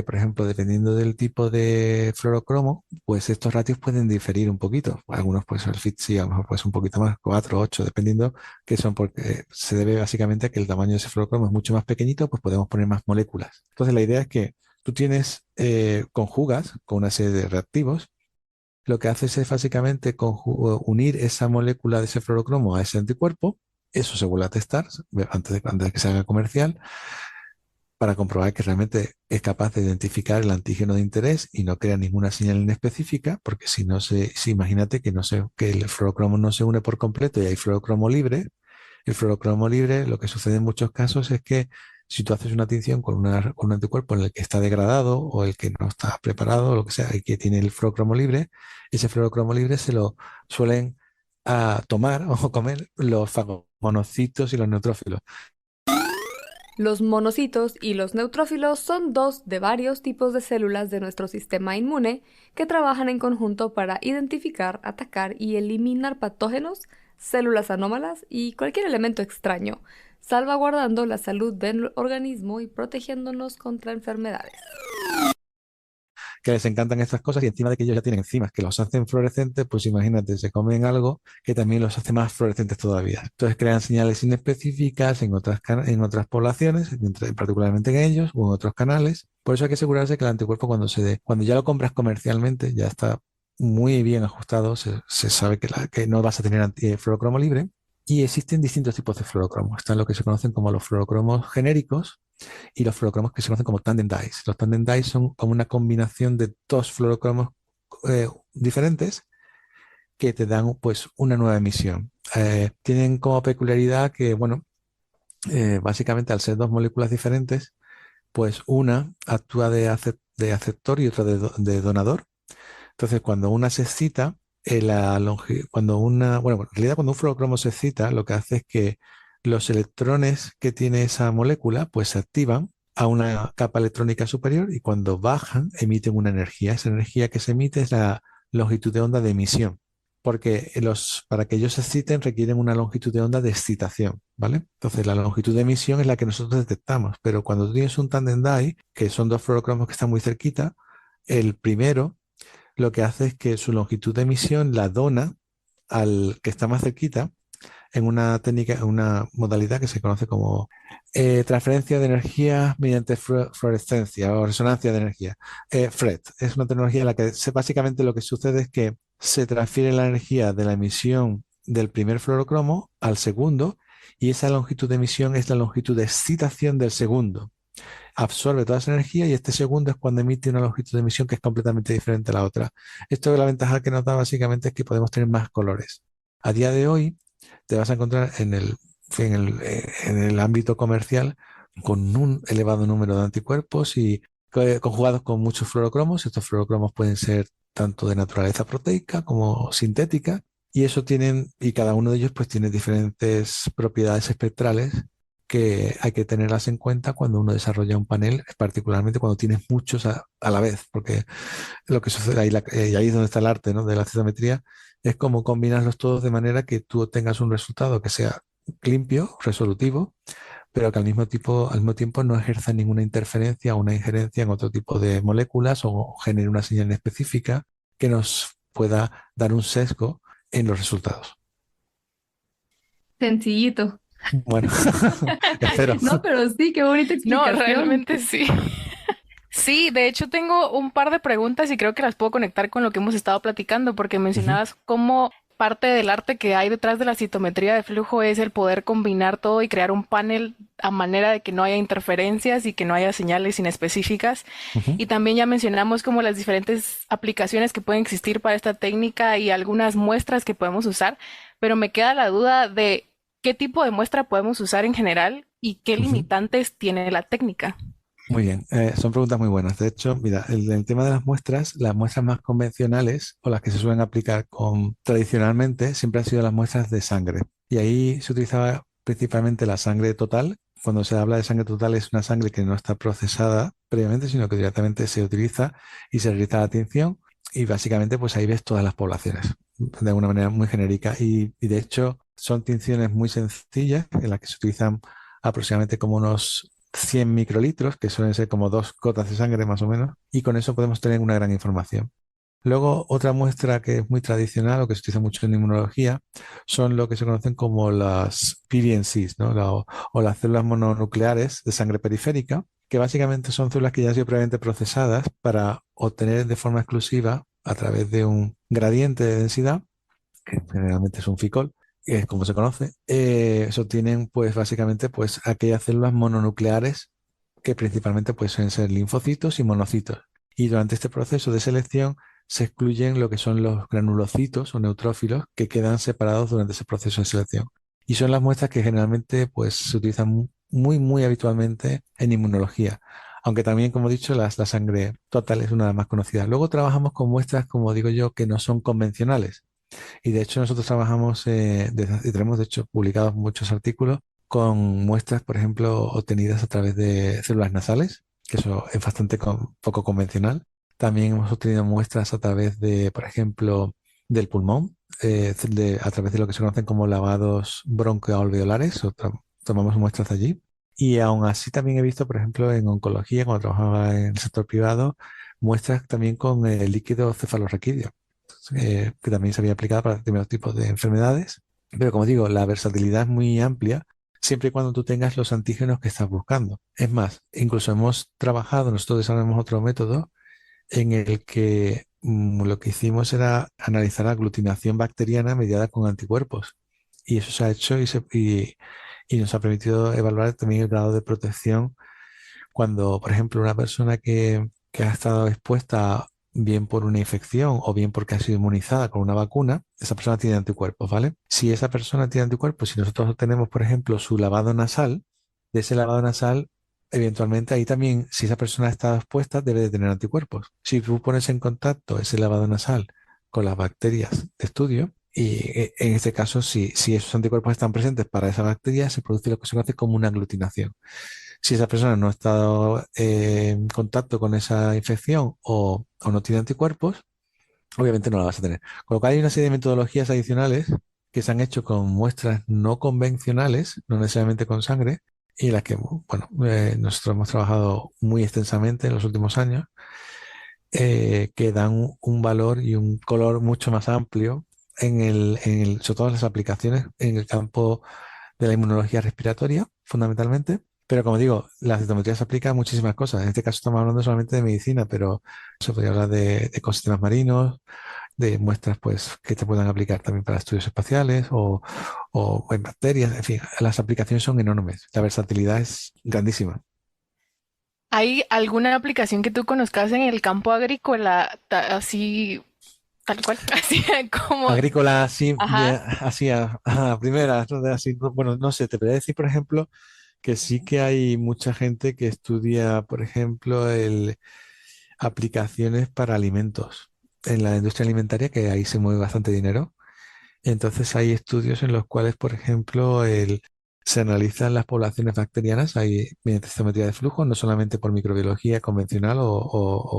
Por ejemplo, dependiendo del tipo de fluorocromo, pues estos ratios pueden diferir un poquito. Algunos, pues el fit sí, a lo mejor pues un poquito más, 4, 8, dependiendo, que son porque se debe básicamente a que el tamaño de ese fluorocromo es mucho más pequeñito, pues podemos poner más moléculas. Entonces, la idea es que tú conjugas con una serie de reactivos. Lo que haces es básicamente unir esa molécula de ese fluorocromo a ese anticuerpo. Eso se vuelve a testar antes de que se haga comercial, para comprobar que realmente es capaz de identificar el antígeno de interés y no crea ninguna señal inespecífica, porque si imagínate que que el fluorocromo no se une por completo y hay fluorocromo libre. El fluorocromo libre, lo que sucede en muchos casos es que si tú haces una tinción con un anticuerpo en el que está degradado o el que no está preparado, o lo que sea, y que tiene el fluorocromo libre, ese fluorocromo libre se lo suelen tomar o comer los fagomonocitos y los neutrófilos. Los monocitos y los neutrófilos son dos de varios tipos de células de nuestro sistema inmune que trabajan en conjunto para identificar, atacar y eliminar patógenos, células anómalas y cualquier elemento extraño, salvaguardando la salud del organismo y protegiéndonos contra enfermedades. que les encantan estas cosas y encima de que ellos ya tienen enzimas que los hacen fluorescentes, pues imagínate, se comen algo que también los hace más fluorescentes todavía. Entonces crean señales inespecíficas en otras poblaciones, particularmente en ellos o en otros canales. Por eso hay que asegurarse que el anticuerpo cuando ya lo compras comercialmente ya está muy bien ajustado, se sabe que no vas a tener fluorocromo libre. Y existen distintos tipos de fluorocromos. Están lo que se conocen como los fluorocromos genéricos y los fluorocromos que se conocen como tandem dyes. Los tandem dyes son como una combinación de dos fluorocromos diferentes que te dan pues una nueva emisión. Tienen como peculiaridad que, bueno, básicamente al ser dos moléculas diferentes, pues una actúa de aceptor y otra de donador. Entonces, cuando una se excita, bueno, en realidad cuando un fluorocromo se excita, lo que hace es que los electrones que tiene esa molécula, pues se activan a una capa electrónica superior y cuando bajan, emiten una energía. Esa energía que se emite es la longitud de onda de emisión, porque para que ellos se exciten requieren una longitud de onda de excitación, ¿vale? Entonces, la longitud de emisión es la que nosotros detectamos, pero cuando tú tienes un tandem dye, que son dos fluorocromos que están muy cerquita, el primero lo que hace es que su longitud de emisión la dona al que está más cerquita en una técnica, en una modalidad que se conoce como transferencia de energía mediante fluorescencia o resonancia de energía. FRET es una tecnología en la que básicamente lo que sucede es que se transfiere la energía de la emisión del primer fluorocromo al segundo y esa longitud de emisión es la longitud de excitación del segundo. Absorbe toda esa energía y este segundo es cuando emite una longitud de emisión que es completamente diferente a la otra. Esto es la ventaja que nos da básicamente es que podemos tener más colores. A día de hoy te vas a encontrar en el ámbito comercial con un elevado número de anticuerpos y conjugados con muchos fluorocromos. Estos fluorocromos pueden ser tanto de naturaleza proteica como sintética y cada uno de ellos pues tiene diferentes propiedades espectrales que hay que tenerlas en cuenta cuando uno desarrolla un panel, particularmente cuando tienes muchos a la vez, porque lo que sucede ahí, y ahí es donde está el arte, ¿no?, de la citometría, es como combinarlos todos de manera que tú tengas un resultado que sea limpio, resolutivo, pero que al mismo tiempo no ejerza ninguna interferencia o una injerencia en otro tipo de moléculas o genere una señal específica que nos pueda dar un sesgo en los resultados. Sencillito. Bueno, espero. No, pero sí, qué bonita No, explicación. realmente sí. Sí, de hecho tengo un par de preguntas y creo que las puedo conectar con lo que hemos estado platicando, porque mencionabas cómo parte del arte que hay detrás de la citometría de flujo es el poder combinar todo y crear un panel a manera de que no haya interferencias y que no haya señales inespecíficas. Ujú. Y también ya mencionamos como las diferentes aplicaciones que pueden existir para esta técnica y algunas muestras que podemos usar, pero me queda la duda de qué tipo de muestra podemos usar en general y qué Ujú. limitantes tiene la técnica. Muy bien, son preguntas muy buenas. De hecho, mira, el tema de las muestras más convencionales o las que se suelen aplicar tradicionalmente siempre han sido las muestras de sangre. Y ahí se utilizaba principalmente la sangre total. Cuando se habla de sangre total es una sangre que no está procesada previamente, sino que directamente se utiliza y se realiza la tinción. Y básicamente pues ahí ves todas las poblaciones de alguna manera muy genérica. Y de hecho son tinciones muy sencillas en las que se utilizan aproximadamente como unos 100 microlitros, que suelen ser como 2 gotas de sangre más o menos, y con eso podemos tener una gran información. Luego, otra muestra que es muy tradicional o que se utiliza mucho en inmunología son lo que se conocen como las PBMCs, ¿no? O las células mononucleares de sangre periférica, que básicamente son células que ya han sido previamente procesadas para obtener de forma exclusiva, a través de un gradiente de densidad, que generalmente es un FICOL, que es como se conoce, se obtienen pues básicamente pues aquellas células mononucleares que principalmente pues suelen ser linfocitos y monocitos. Y durante este proceso de selección se excluyen lo que son los granulocitos o neutrófilos que quedan separados durante ese proceso de selección. Y son las muestras que generalmente pues se utilizan muy, muy habitualmente en inmunología. Aunque también, como he dicho, la sangre total es una de las más conocidas. Luego trabajamos con muestras, como digo yo, que no son convencionales. Y de hecho nosotros trabajamos y tenemos de hecho publicados muchos artículos con muestras, por ejemplo, obtenidas a través de células nasales, que eso es bastante poco convencional. También hemos obtenido muestras a través de, por ejemplo, del pulmón, a través de lo que se conocen como lavados broncoalveolares, tomamos muestras de allí. Y aún así también he visto, por ejemplo, en oncología, cuando trabajaba en el sector privado, muestras también con el líquido cefalorraquídeo, que también se había aplicado para determinados tipos de enfermedades. Pero como digo, la versatilidad es muy amplia siempre y cuando tú tengas los antígenos que estás buscando. Es más, incluso hemos trabajado, nosotros desarrollamos otro método en el que lo que hicimos era analizar la aglutinación bacteriana mediada con anticuerpos. Y eso se ha hecho y nos ha permitido evaluar también el grado de protección cuando, por ejemplo, una persona que ha estado expuesta bien por una infección o bien porque ha sido inmunizada con una vacuna, esa persona tiene anticuerpos, ¿vale? Si esa persona tiene anticuerpos, si nosotros tenemos, por ejemplo, su lavado nasal, de ese lavado nasal, eventualmente ahí también, si esa persona ha estado expuesta, debe de tener anticuerpos. Si tú pones en contacto ese lavado nasal con las bacterias de estudio, y en este caso, si esos anticuerpos están presentes para esa bacteria, se produce lo que se conoce como una aglutinación. Si esa persona no ha estado en contacto con esa infección o no tiene anticuerpos, obviamente no la vas a tener. Con lo cual hay una serie de metodologías adicionales que se han hecho con muestras no convencionales, no necesariamente con sangre, y las que, bueno, nosotros hemos trabajado muy extensamente en los últimos años, que dan un valor y un color mucho más amplio sobre todo en las aplicaciones en el campo de la inmunología respiratoria, fundamentalmente. Pero como digo, la citometría se aplica a muchísimas cosas. En este caso estamos hablando solamente de medicina, pero se podría hablar de ecosistemas marinos, de muestras pues, que te puedan aplicar también para estudios espaciales o en bacterias. En fin, las aplicaciones son enormes. La versatilidad es grandísima. ¿Hay alguna aplicación que tú conozcas en el campo agrícola, así, tal cual, así como, Agrícola, así, ajá, así a primeras, ¿no? Así, bueno, no sé, te podría decir, por ejemplo, que sí que hay mucha gente que estudia, por ejemplo, aplicaciones para alimentos en la industria alimentaria, que ahí se mueve bastante dinero. Entonces hay estudios en los cuales, por ejemplo, se analizan las poblaciones bacterianas ahí mediante citometría de flujo, no solamente por microbiología convencional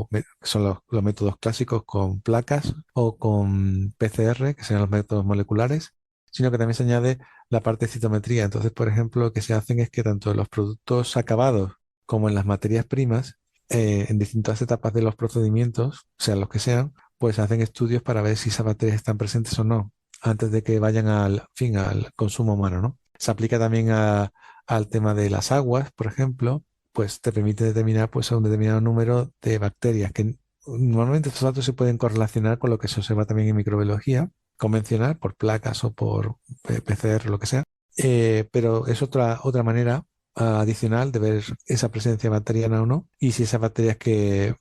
que son los métodos clásicos con placas o con PCR, que serían los métodos moleculares, sino que también se añade la parte de citometría. Entonces, por ejemplo, lo que se hacen es que tanto en los productos acabados como en las materias primas, en distintas etapas de los procedimientos, sean los que sean, pues hacen estudios para ver si esas bacterias están presentes o no antes de que vayan al consumo humano, ¿no? Se aplica también al tema de las aguas, por ejemplo, pues te permite determinar pues, a un determinado número de bacterias, que normalmente estos datos se pueden correlacionar con lo que se observa también en microbiología convencional, por placas o por PCR, lo que sea. Pero es otra manera adicional de ver esa presencia bacteriana o no, y si esas bacterias que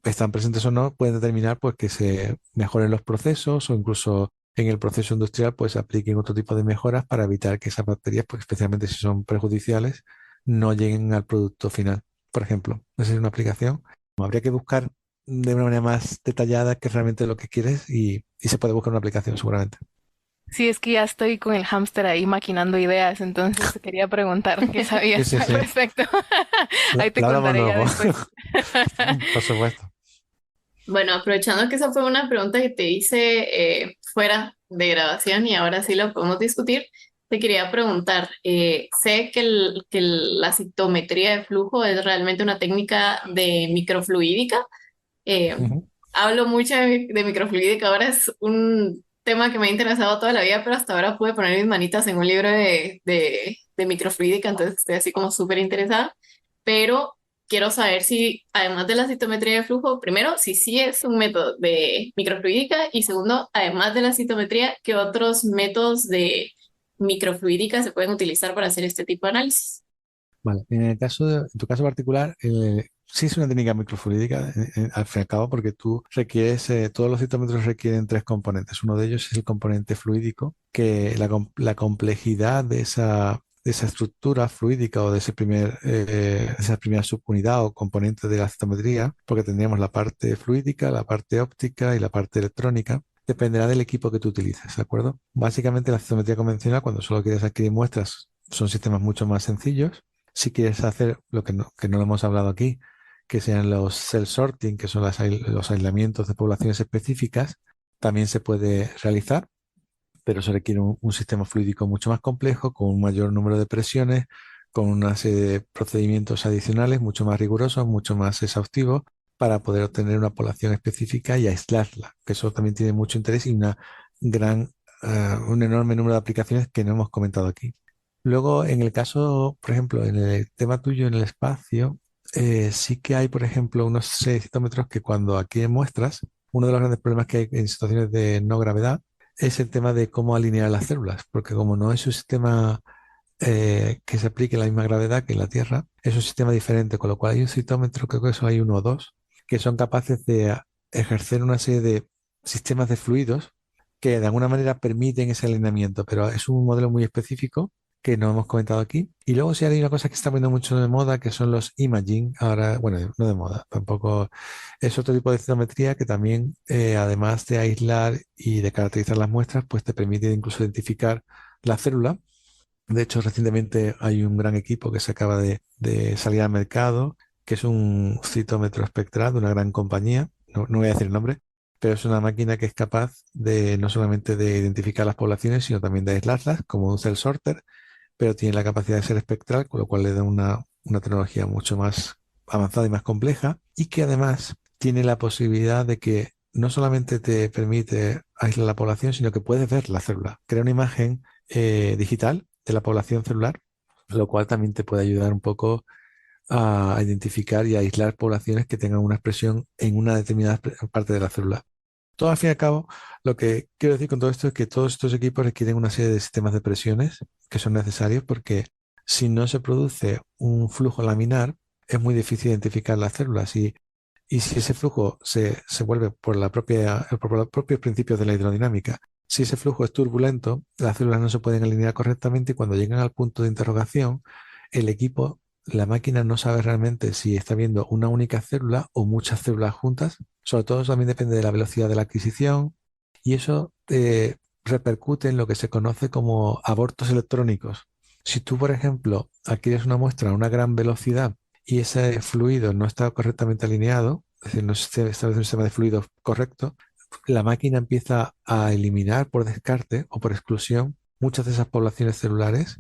están presentes o no pueden determinar pues que se mejoren los procesos o incluso en el proceso industrial pues apliquen otro tipo de mejoras para evitar que esas bacterias, pues especialmente si son perjudiciales, no lleguen al producto final. Por ejemplo, esa es una aplicación. Habría que buscar de una manera más detallada qué es realmente lo que quieres y se puede buscar una aplicación seguramente. sí, es que ya estoy con el hámster ahí maquinando ideas, entonces te quería preguntar qué Sí, sabías sí, al sí. respecto. Ahí te La hablamos contaré ya luego. después. Por supuesto. Bueno, aprovechando que esa fue una pregunta que te hice fuera de grabación y ahora sí lo podemos discutir, te quería preguntar, sé la citometría de flujo es realmente una técnica de microfluídica. eh, Ujú. Hablo mucho de microfluídica, ahora es un tema que me ha interesado toda la vida, pero hasta ahora pude poner mis manitas en un libro de microfluídica, entonces estoy así como súper interesada, pero quiero saber si, además de la citometría de flujo, primero, si sí es un método de microfluídica y segundo, además de la citometría, ¿qué otros métodos de microfluídica se pueden utilizar para hacer este tipo de análisis? Vale, en tu caso particular, sí es una técnica microfluídica, al fin y al cabo, porque tú requieres, todos los citómetros requieren tres componentes. Uno de ellos es el componente fluídico, que la complejidad de esa estructura fluídica o de esa primera subunidad o componente de la citometría, porque tendríamos la parte fluídica, la parte óptica y la parte electrónica. Dependerá del equipo que tú utilices, ¿de acuerdo? Básicamente la citometría convencional, cuando solo quieres adquirir muestras, son sistemas mucho más sencillos. Si quieres hacer lo que no lo hemos hablado aquí, que sean los cell sorting, que son los aislamientos de poblaciones específicas, también se puede realizar, pero se requiere un sistema fluídico mucho más complejo, con un mayor número de presiones, con una serie de procedimientos adicionales mucho más rigurosos, mucho más exhaustivos, para poder obtener una población específica y aislarla, que eso también tiene mucho interés y un enorme número de aplicaciones que no hemos comentado aquí. Luego, en el caso, por ejemplo, en el tema tuyo en el espacio, sí que hay, por ejemplo, unos citómetros que cuando aquí en muestras, uno de los grandes problemas que hay en situaciones de no gravedad es el tema de cómo alinear las células, porque como no es un sistema que se aplique la misma gravedad que en la Tierra, es un sistema diferente, con lo cual hay un citómetro, creo que eso hay uno o dos, que son capaces de ejercer una serie de sistemas de fluidos que de alguna manera permiten ese alineamiento, pero es un modelo muy específico que no hemos comentado aquí. Y luego sí hay una cosa que está poniendo mucho de moda, que son los imaging. Ahora, bueno, no de moda, tampoco es otro tipo de citometría que también, además de aislar y de caracterizar las muestras, pues te permite incluso identificar la célula. De hecho, recientemente hay un gran equipo que se acaba de salir al mercado, que es un citómetro espectral de una gran compañía, no voy a decir el nombre, pero es una máquina que es capaz de no solamente de identificar las poblaciones, sino también de aislarlas, como un cell sorter, pero tiene la capacidad de ser espectral, con lo cual le da una tecnología mucho más avanzada y más compleja, y que además tiene la posibilidad de que no solamente te permite aislar la población, sino que puedes ver la célula. Crea una imagen digital de la población celular, lo cual también te puede ayudar un poco a identificar y a aislar poblaciones que tengan una expresión en una determinada parte de la célula. Todo al fin y al cabo, lo que quiero decir con todo esto es que todos estos equipos requieren una serie de sistemas de presiones que son necesarios porque si no se produce un flujo laminar, es muy difícil identificar las células y si ese flujo se vuelve por los propios principios de la hidrodinámica, si ese flujo es turbulento, las células no se pueden alinear correctamente y cuando llegan al punto de interrogación, el equipo, la máquina no sabe realmente si está viendo una única célula o muchas células juntas. Sobre todo eso también depende de la velocidad de la adquisición y eso repercute en lo que se conoce como abortos electrónicos. Si tú, por ejemplo, adquieres una muestra a una gran velocidad y ese fluido no está correctamente alineado, es decir, no se establece un sistema de fluidos correcto, la máquina empieza a eliminar por descarte o por exclusión muchas de esas poblaciones celulares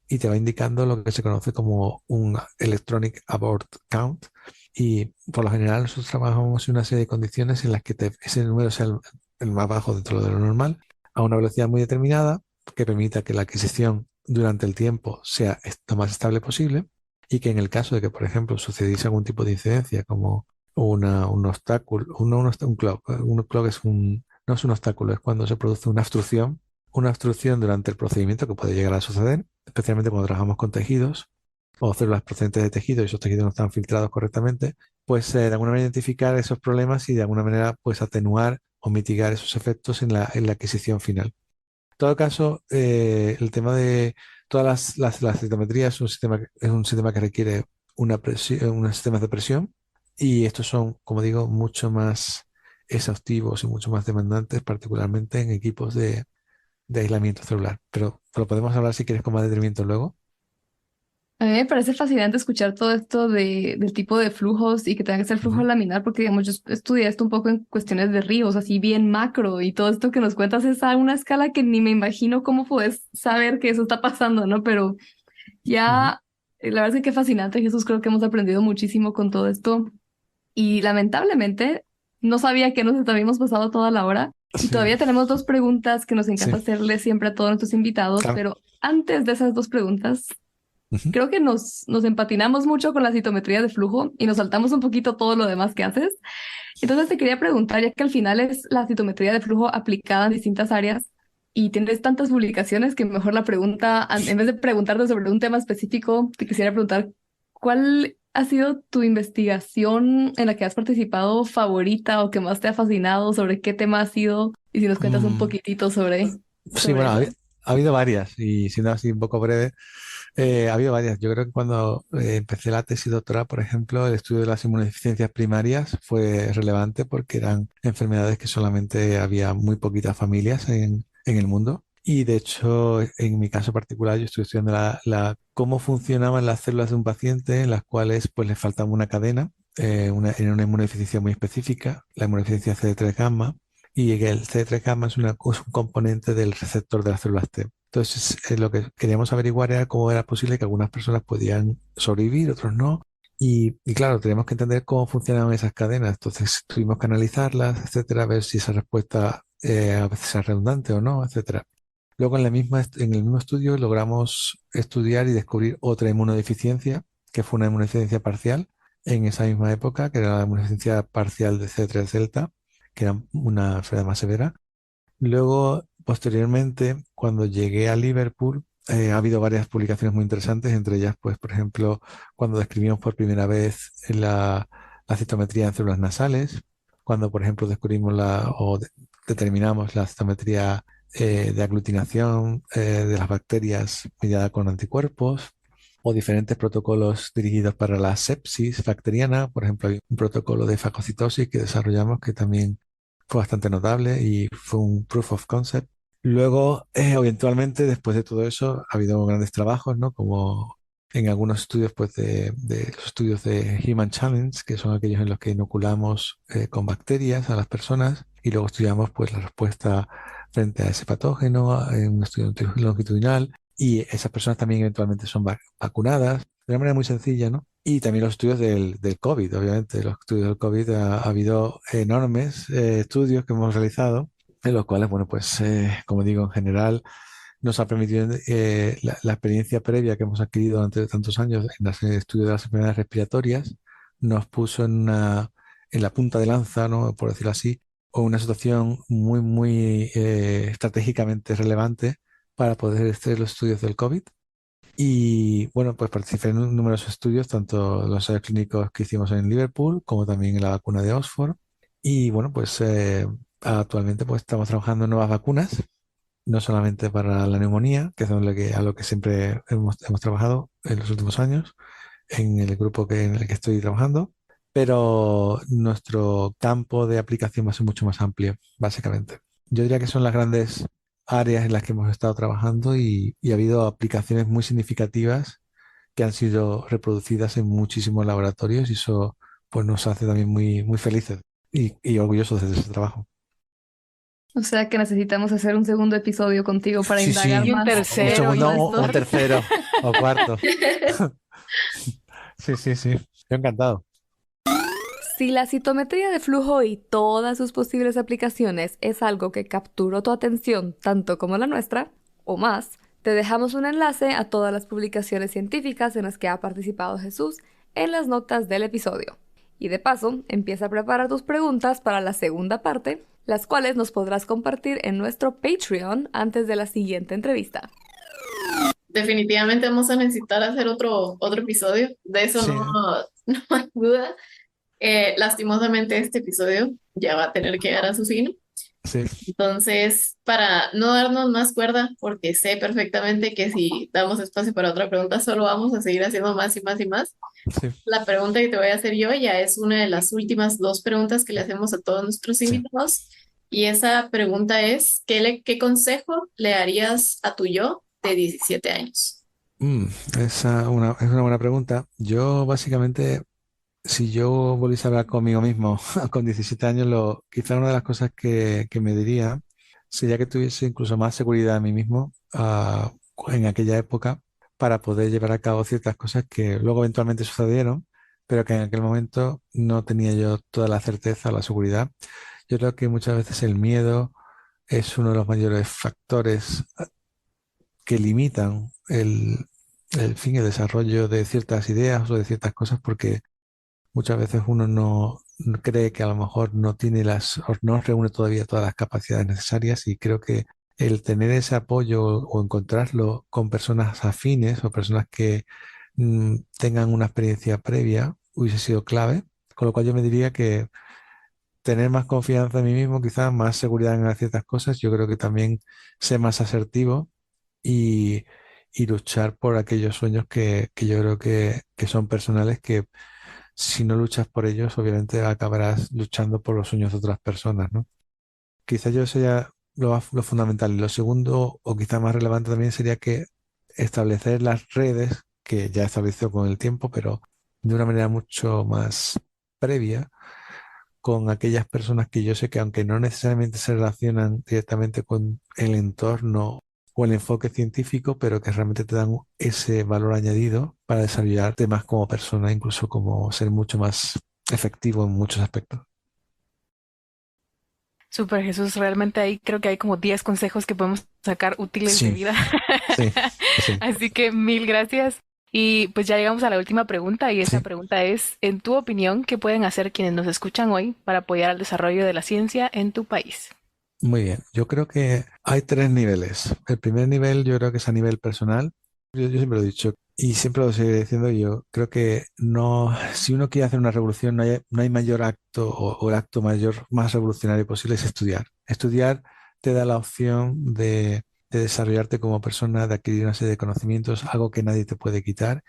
y te va indicando lo que se conoce como un Electronic Abort Count. Y por lo general nosotros trabajamos en una serie de condiciones en las que ese número sea el más bajo dentro de lo normal, a una velocidad muy determinada, que permita que la adquisición durante el tiempo sea lo más estable posible y que en el caso de que, por ejemplo, sucediese algún tipo de incidencia como un obstáculo, un clock, un clock no es un obstáculo, es cuando se produce una obstrucción durante el procedimiento que puede llegar a suceder, especialmente cuando trabajamos con tejidos o células procedentes de tejidos y esos tejidos no están filtrados correctamente, pues de alguna manera identificar esos problemas y de alguna manera pues atenuar o mitigar esos efectos en la adquisición final. En todo caso, el tema de todas las citometrías es un sistema que requiere unos sistemas de presión y estos son, como digo, mucho más exhaustivos y mucho más demandantes, particularmente en equipos de aislamiento celular. Pero lo podemos hablar si quieres con más detenimiento luego. A mí me parece fascinante escuchar todo esto del tipo de flujos y que tenga que ser flujo Ujú. laminar, porque digamos, yo estudié esto un poco en cuestiones de ríos, así bien macro, y todo esto que nos cuentas es a una escala que ni me imagino cómo puedes saber que eso está pasando, ¿no? Pero Ujú. ya, la verdad es que qué fascinante, Jesús, creo que hemos aprendido muchísimo con todo esto. Y lamentablemente no sabía que nos habíamos pasado toda la hora. Y Sí, todavía tenemos dos preguntas que nos sí, encanta hacerle siempre a todos nuestros invitados, claro. pero antes de esas dos preguntas, Ujú. creo que nos empatinamos mucho con la citometría de flujo y nos saltamos un poquito todo lo demás que haces. Entonces te quería preguntar, ya que al final es la citometría de flujo aplicada en distintas áreas y tienes tantas publicaciones que mejor la pregunta, en vez de preguntarte sobre un tema específico, te quisiera preguntar, ¿cuál ha sido tu investigación en la que has participado favorita o que más te ha fascinado? ¿Sobre qué tema ha sido? Y si nos cuentas un Mm, poquitito sí, sobre bueno, eso. ha habido varias y siendo así un poco breve, ha habido varias. Yo creo que cuando empecé la tesis doctoral, por ejemplo, el estudio de las inmunodeficiencias primarias fue relevante porque eran enfermedades que solamente había muy poquitas familias en el mundo. Y de hecho, en mi caso particular, yo estoy estudiando cómo funcionaban las células de un paciente en las cuales pues, le faltaba una cadena, en una inmunodeficiencia muy específica, la inmunodeficiencia CD3 gamma, y que el CD3 gamma es un componente del receptor de las células T. Entonces, lo que queríamos averiguar era cómo era posible que algunas personas podían sobrevivir, otros no, Y claro, tenemos que entender cómo funcionan esas cadenas. Entonces tuvimos que analizarlas, etcétera, ver si esa respuesta a veces es redundante o no, etcétera. Luego en el mismo estudio logramos estudiar y descubrir otra inmunodeficiencia, que fue una inmunodeficiencia parcial en esa misma época, que era la inmunodeficiencia parcial de C3 delta, que era una enfermedad más severa. Luego, posteriormente, cuando llegué a Liverpool, ha habido varias publicaciones muy interesantes, entre ellas, pues, por ejemplo, cuando describimos por primera vez la citometría en células nasales, cuando, por ejemplo, descubrimos determinamos la citometría de aglutinación de las bacterias mediada con anticuerpos, o diferentes protocolos dirigidos para la sepsis bacteriana. Por ejemplo, hay un protocolo de fagocitosis que desarrollamos que también fue bastante notable y fue un proof of concept. Luego, eventualmente, después de todo eso, ha habido grandes trabajos, ¿no? Como en algunos estudios, pues, de los estudios de Human Challenge, que son aquellos en los que inoculamos con bacterias a las personas y luego estudiamos, pues, la respuesta frente a ese patógeno en un estudio longitudinal, y esas personas también eventualmente son vacunadas de una manera muy sencilla, ¿no? Y también los estudios del COVID, obviamente. Los estudios del COVID ha habido enormes estudios que hemos realizado, en los cuales, bueno, pues, como digo, en general nos ha permitido la experiencia previa que hemos adquirido durante tantos años en el estudio de las enfermedades respiratorias, nos puso en la punta de lanza, ¿no? Por decirlo así, o una situación muy, muy estratégicamente relevante para poder hacer los estudios del COVID. Y bueno, pues participé en numerosos estudios, tanto los ensayos clínicos que hicimos en Liverpool como también en la vacuna de Oxford. Y bueno, pues actualmente pues estamos trabajando en nuevas vacunas, no solamente para la neumonía, que es a lo que siempre hemos trabajado en los últimos años, en el grupo en el que estoy trabajando, pero nuestro campo de aplicación va a ser mucho más amplio, básicamente. Yo diría que son las grandes áreas en las que hemos estado trabajando, y ha habido aplicaciones muy significativas que han sido reproducidas en muchísimos laboratorios, y eso pues nos hace también muy, muy felices y orgullosos de ese trabajo. O sea que necesitamos hacer un segundo episodio contigo para Sí, indagar sí, Y un más un en tercero todo segundo, esto. un tercero o cuarto. Sí, sí, sí. Yo encantado. Si la citometría de flujo y todas sus posibles aplicaciones es algo que capturó tu atención tanto como la nuestra, o más, te dejamos un enlace a todas las publicaciones científicas en las que ha participado Jesús en las notas del episodio. Y de paso, empieza a preparar tus preguntas para la segunda parte, las cuales nos podrás compartir en nuestro Patreon antes de la siguiente entrevista. Definitivamente vamos a necesitar hacer otro episodio, de eso Sí, no, no hay duda. Lastimosamente este episodio ya va a tener que llegar a su fin. sí, Entonces, para no darnos más cuerda, porque sé perfectamente que si damos espacio para otra pregunta, solo vamos a seguir haciendo más y más y más. sí, La pregunta que te voy a hacer yo ya es una de las últimas dos preguntas que le hacemos a todos nuestros sí. invitados. Y esa pregunta es, ¿qué consejo le darías a tu yo de 17 años? Mm, es una buena pregunta. Yo básicamente, si yo volviese a hablar conmigo mismo con 17 años, quizá una de las cosas que me diría sería que tuviese incluso más seguridad en mí mismo en aquella época, para poder llevar a cabo ciertas cosas que luego eventualmente sucedieron, pero que en aquel momento no tenía yo toda la certeza o la seguridad. Yo creo que muchas veces el miedo es uno de los mayores factores que limitan el desarrollo de ciertas ideas o de ciertas cosas, porque muchas veces uno no cree que a lo mejor no tiene o no reúne todavía todas las capacidades necesarias, y creo que el tener ese apoyo o encontrarlo con personas afines o personas que tengan una experiencia previa hubiese sido clave. Con lo cual yo me diría que tener más confianza en mí mismo, quizás más seguridad en ciertas cosas. Yo creo que también ser más asertivo y, y luchar por aquellos sueños que yo creo que son personales, que si no luchas por ellos, obviamente acabarás luchando por los sueños de otras personas, ¿no? Quizás yo sería lo fundamental. Y lo segundo, o quizá más relevante también, sería que establecer las redes, que ya he establecido con el tiempo, pero de una manera mucho más previa, con aquellas personas que yo sé que, aunque no necesariamente se relacionan directamente con el entorno o el enfoque científico, pero que realmente te dan ese valor añadido para desarrollarte más como persona, incluso como ser mucho más efectivo en muchos aspectos. Súper, Jesús, realmente ahí creo que hay como 10 consejos que podemos sacar útiles de Sí, vida. sí, sí, Así que mil gracias. Y pues ya llegamos a la última pregunta y esa sí. pregunta es, en tu opinión, ¿qué pueden hacer quienes nos escuchan hoy para apoyar al desarrollo de la ciencia en tu país? Muy bien. Yo creo que hay 3 niveles. El primer nivel yo creo que es a nivel personal. Yo siempre lo he dicho y siempre lo seguiré diciendo. Yo creo que no, si uno quiere hacer una revolución, no hay mayor acto o el acto mayor, más revolucionario posible es estudiar. Estudiar te da la opción de desarrollarte como persona, de adquirir una serie de conocimientos, algo que nadie te puede quitar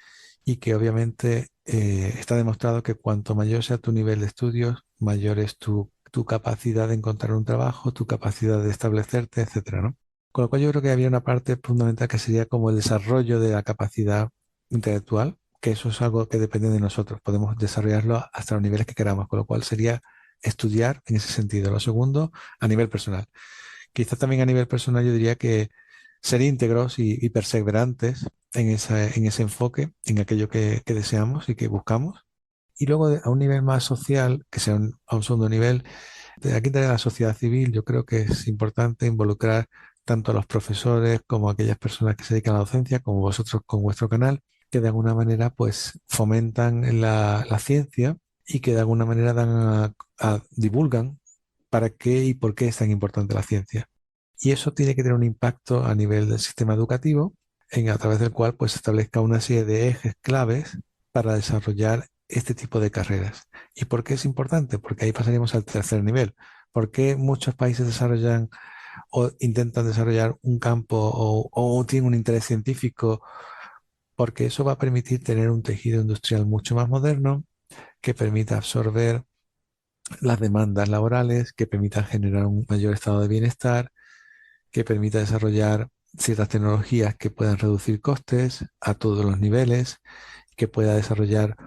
y que obviamente está demostrado que cuanto mayor sea tu nivel de estudios, mayor es tu capacidad de encontrar un trabajo, tu capacidad de establecerte, etcétera, ¿no? Con lo cual yo creo que había una parte fundamental que sería como el desarrollo de la capacidad intelectual, que eso es algo que depende de nosotros. Podemos desarrollarlo hasta los niveles que queramos, con lo cual sería estudiar en ese sentido. Lo segundo, a nivel personal. Quizás también a nivel personal yo diría que ser íntegros y perseverantes en ese enfoque, en aquello que deseamos y que buscamos. Y luego a un nivel más social, que sea a un segundo nivel, de aquí de la sociedad civil, yo creo que es importante involucrar tanto a los profesores como a aquellas personas que se dedican a la docencia, como vosotros con vuestro canal, que de alguna manera pues fomentan la ciencia y que de alguna manera divulgan para qué y por qué es tan importante la ciencia. Y eso tiene que tener un impacto a nivel del sistema educativo, a través del cual pues se establezca una serie de ejes claves para desarrollar este tipo de carreras. ¿Y por qué es importante? Porque ahí pasaríamos al tercer nivel. ¿Por qué muchos países desarrollan o intentan desarrollar un campo o tienen un interés científico? Porque eso va a permitir tener un tejido industrial mucho más moderno, que permita absorber las demandas laborales, que permita generar un mayor estado de bienestar, que permita desarrollar ciertas tecnologías que puedan reducir costes a todos los niveles, que pueda desarrollar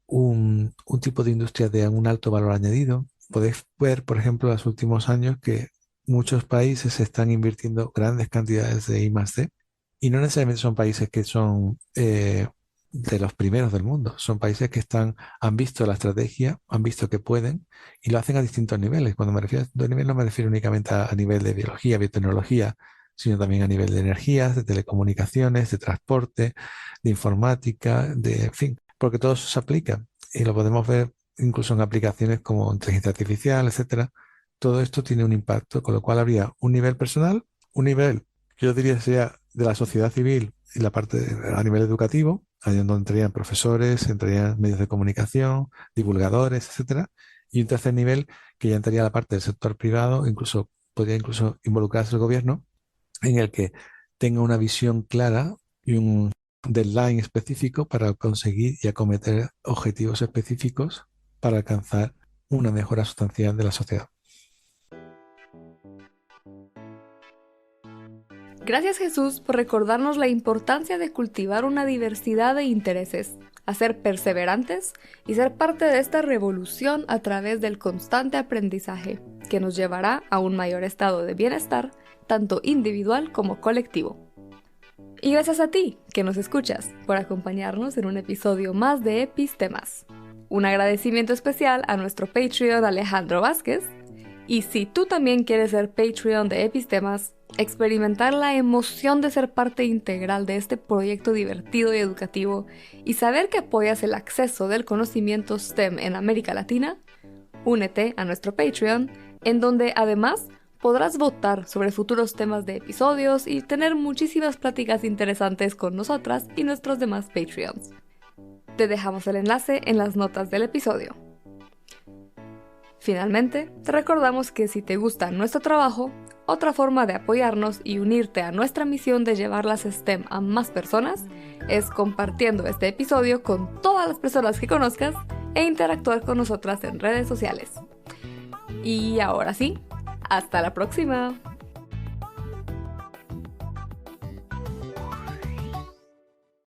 un tipo de industria de un alto valor añadido. Podéis ver, por ejemplo, en los últimos años que muchos países están invirtiendo grandes cantidades de I+D y no necesariamente son países que son de los primeros del mundo, son países que han visto la estrategia, han visto que pueden y lo hacen a distintos niveles. Cuando me refiero a distintos niveles no me refiero únicamente a nivel de biología, biotecnología, sino también a nivel de energías, de telecomunicaciones, de transporte, de informática, en fin, porque todo eso se aplica y lo podemos ver incluso en aplicaciones como inteligencia artificial, etcétera. Todo esto tiene un impacto, con lo cual habría un nivel personal, un nivel que yo diría sería de la sociedad civil y la parte a nivel educativo, ahí donde entrarían profesores, entrarían medios de comunicación, divulgadores, etcétera, y un tercer nivel que ya entraría la parte del sector privado, podría incluso involucrarse el gobierno, en el que tenga una visión clara y un deadline específico para conseguir y acometer objetivos específicos para alcanzar una mejora sustancial de la sociedad. Gracias, Jesús, por recordarnos la importancia de cultivar una diversidad de intereses, a ser perseverantes y ser parte de esta revolución a través del constante aprendizaje, que nos llevará a un mayor estado de bienestar, tanto individual como colectivo. Y gracias a ti, que nos escuchas, por acompañarnos en un episodio más de Epistemas. Un agradecimiento especial a nuestro Patreon Alejandro Vázquez. Y si tú también quieres ser Patreon de Epistemas, experimentar la emoción de ser parte integral de este proyecto divertido y educativo y saber que apoyas el acceso del conocimiento STEM en América Latina, únete a nuestro Patreon, en donde además podrás votar sobre futuros temas de episodios y tener muchísimas pláticas interesantes con nosotras y nuestros demás Patreons. Te dejamos el enlace en las notas del episodio. Finalmente, te recordamos que si te gusta nuestro trabajo, otra forma de apoyarnos y unirte a nuestra misión de llevar las STEM a más personas es compartiendo este episodio con todas las personas que conozcas e interactuar con nosotras en redes sociales. Y ahora sí, hasta la próxima.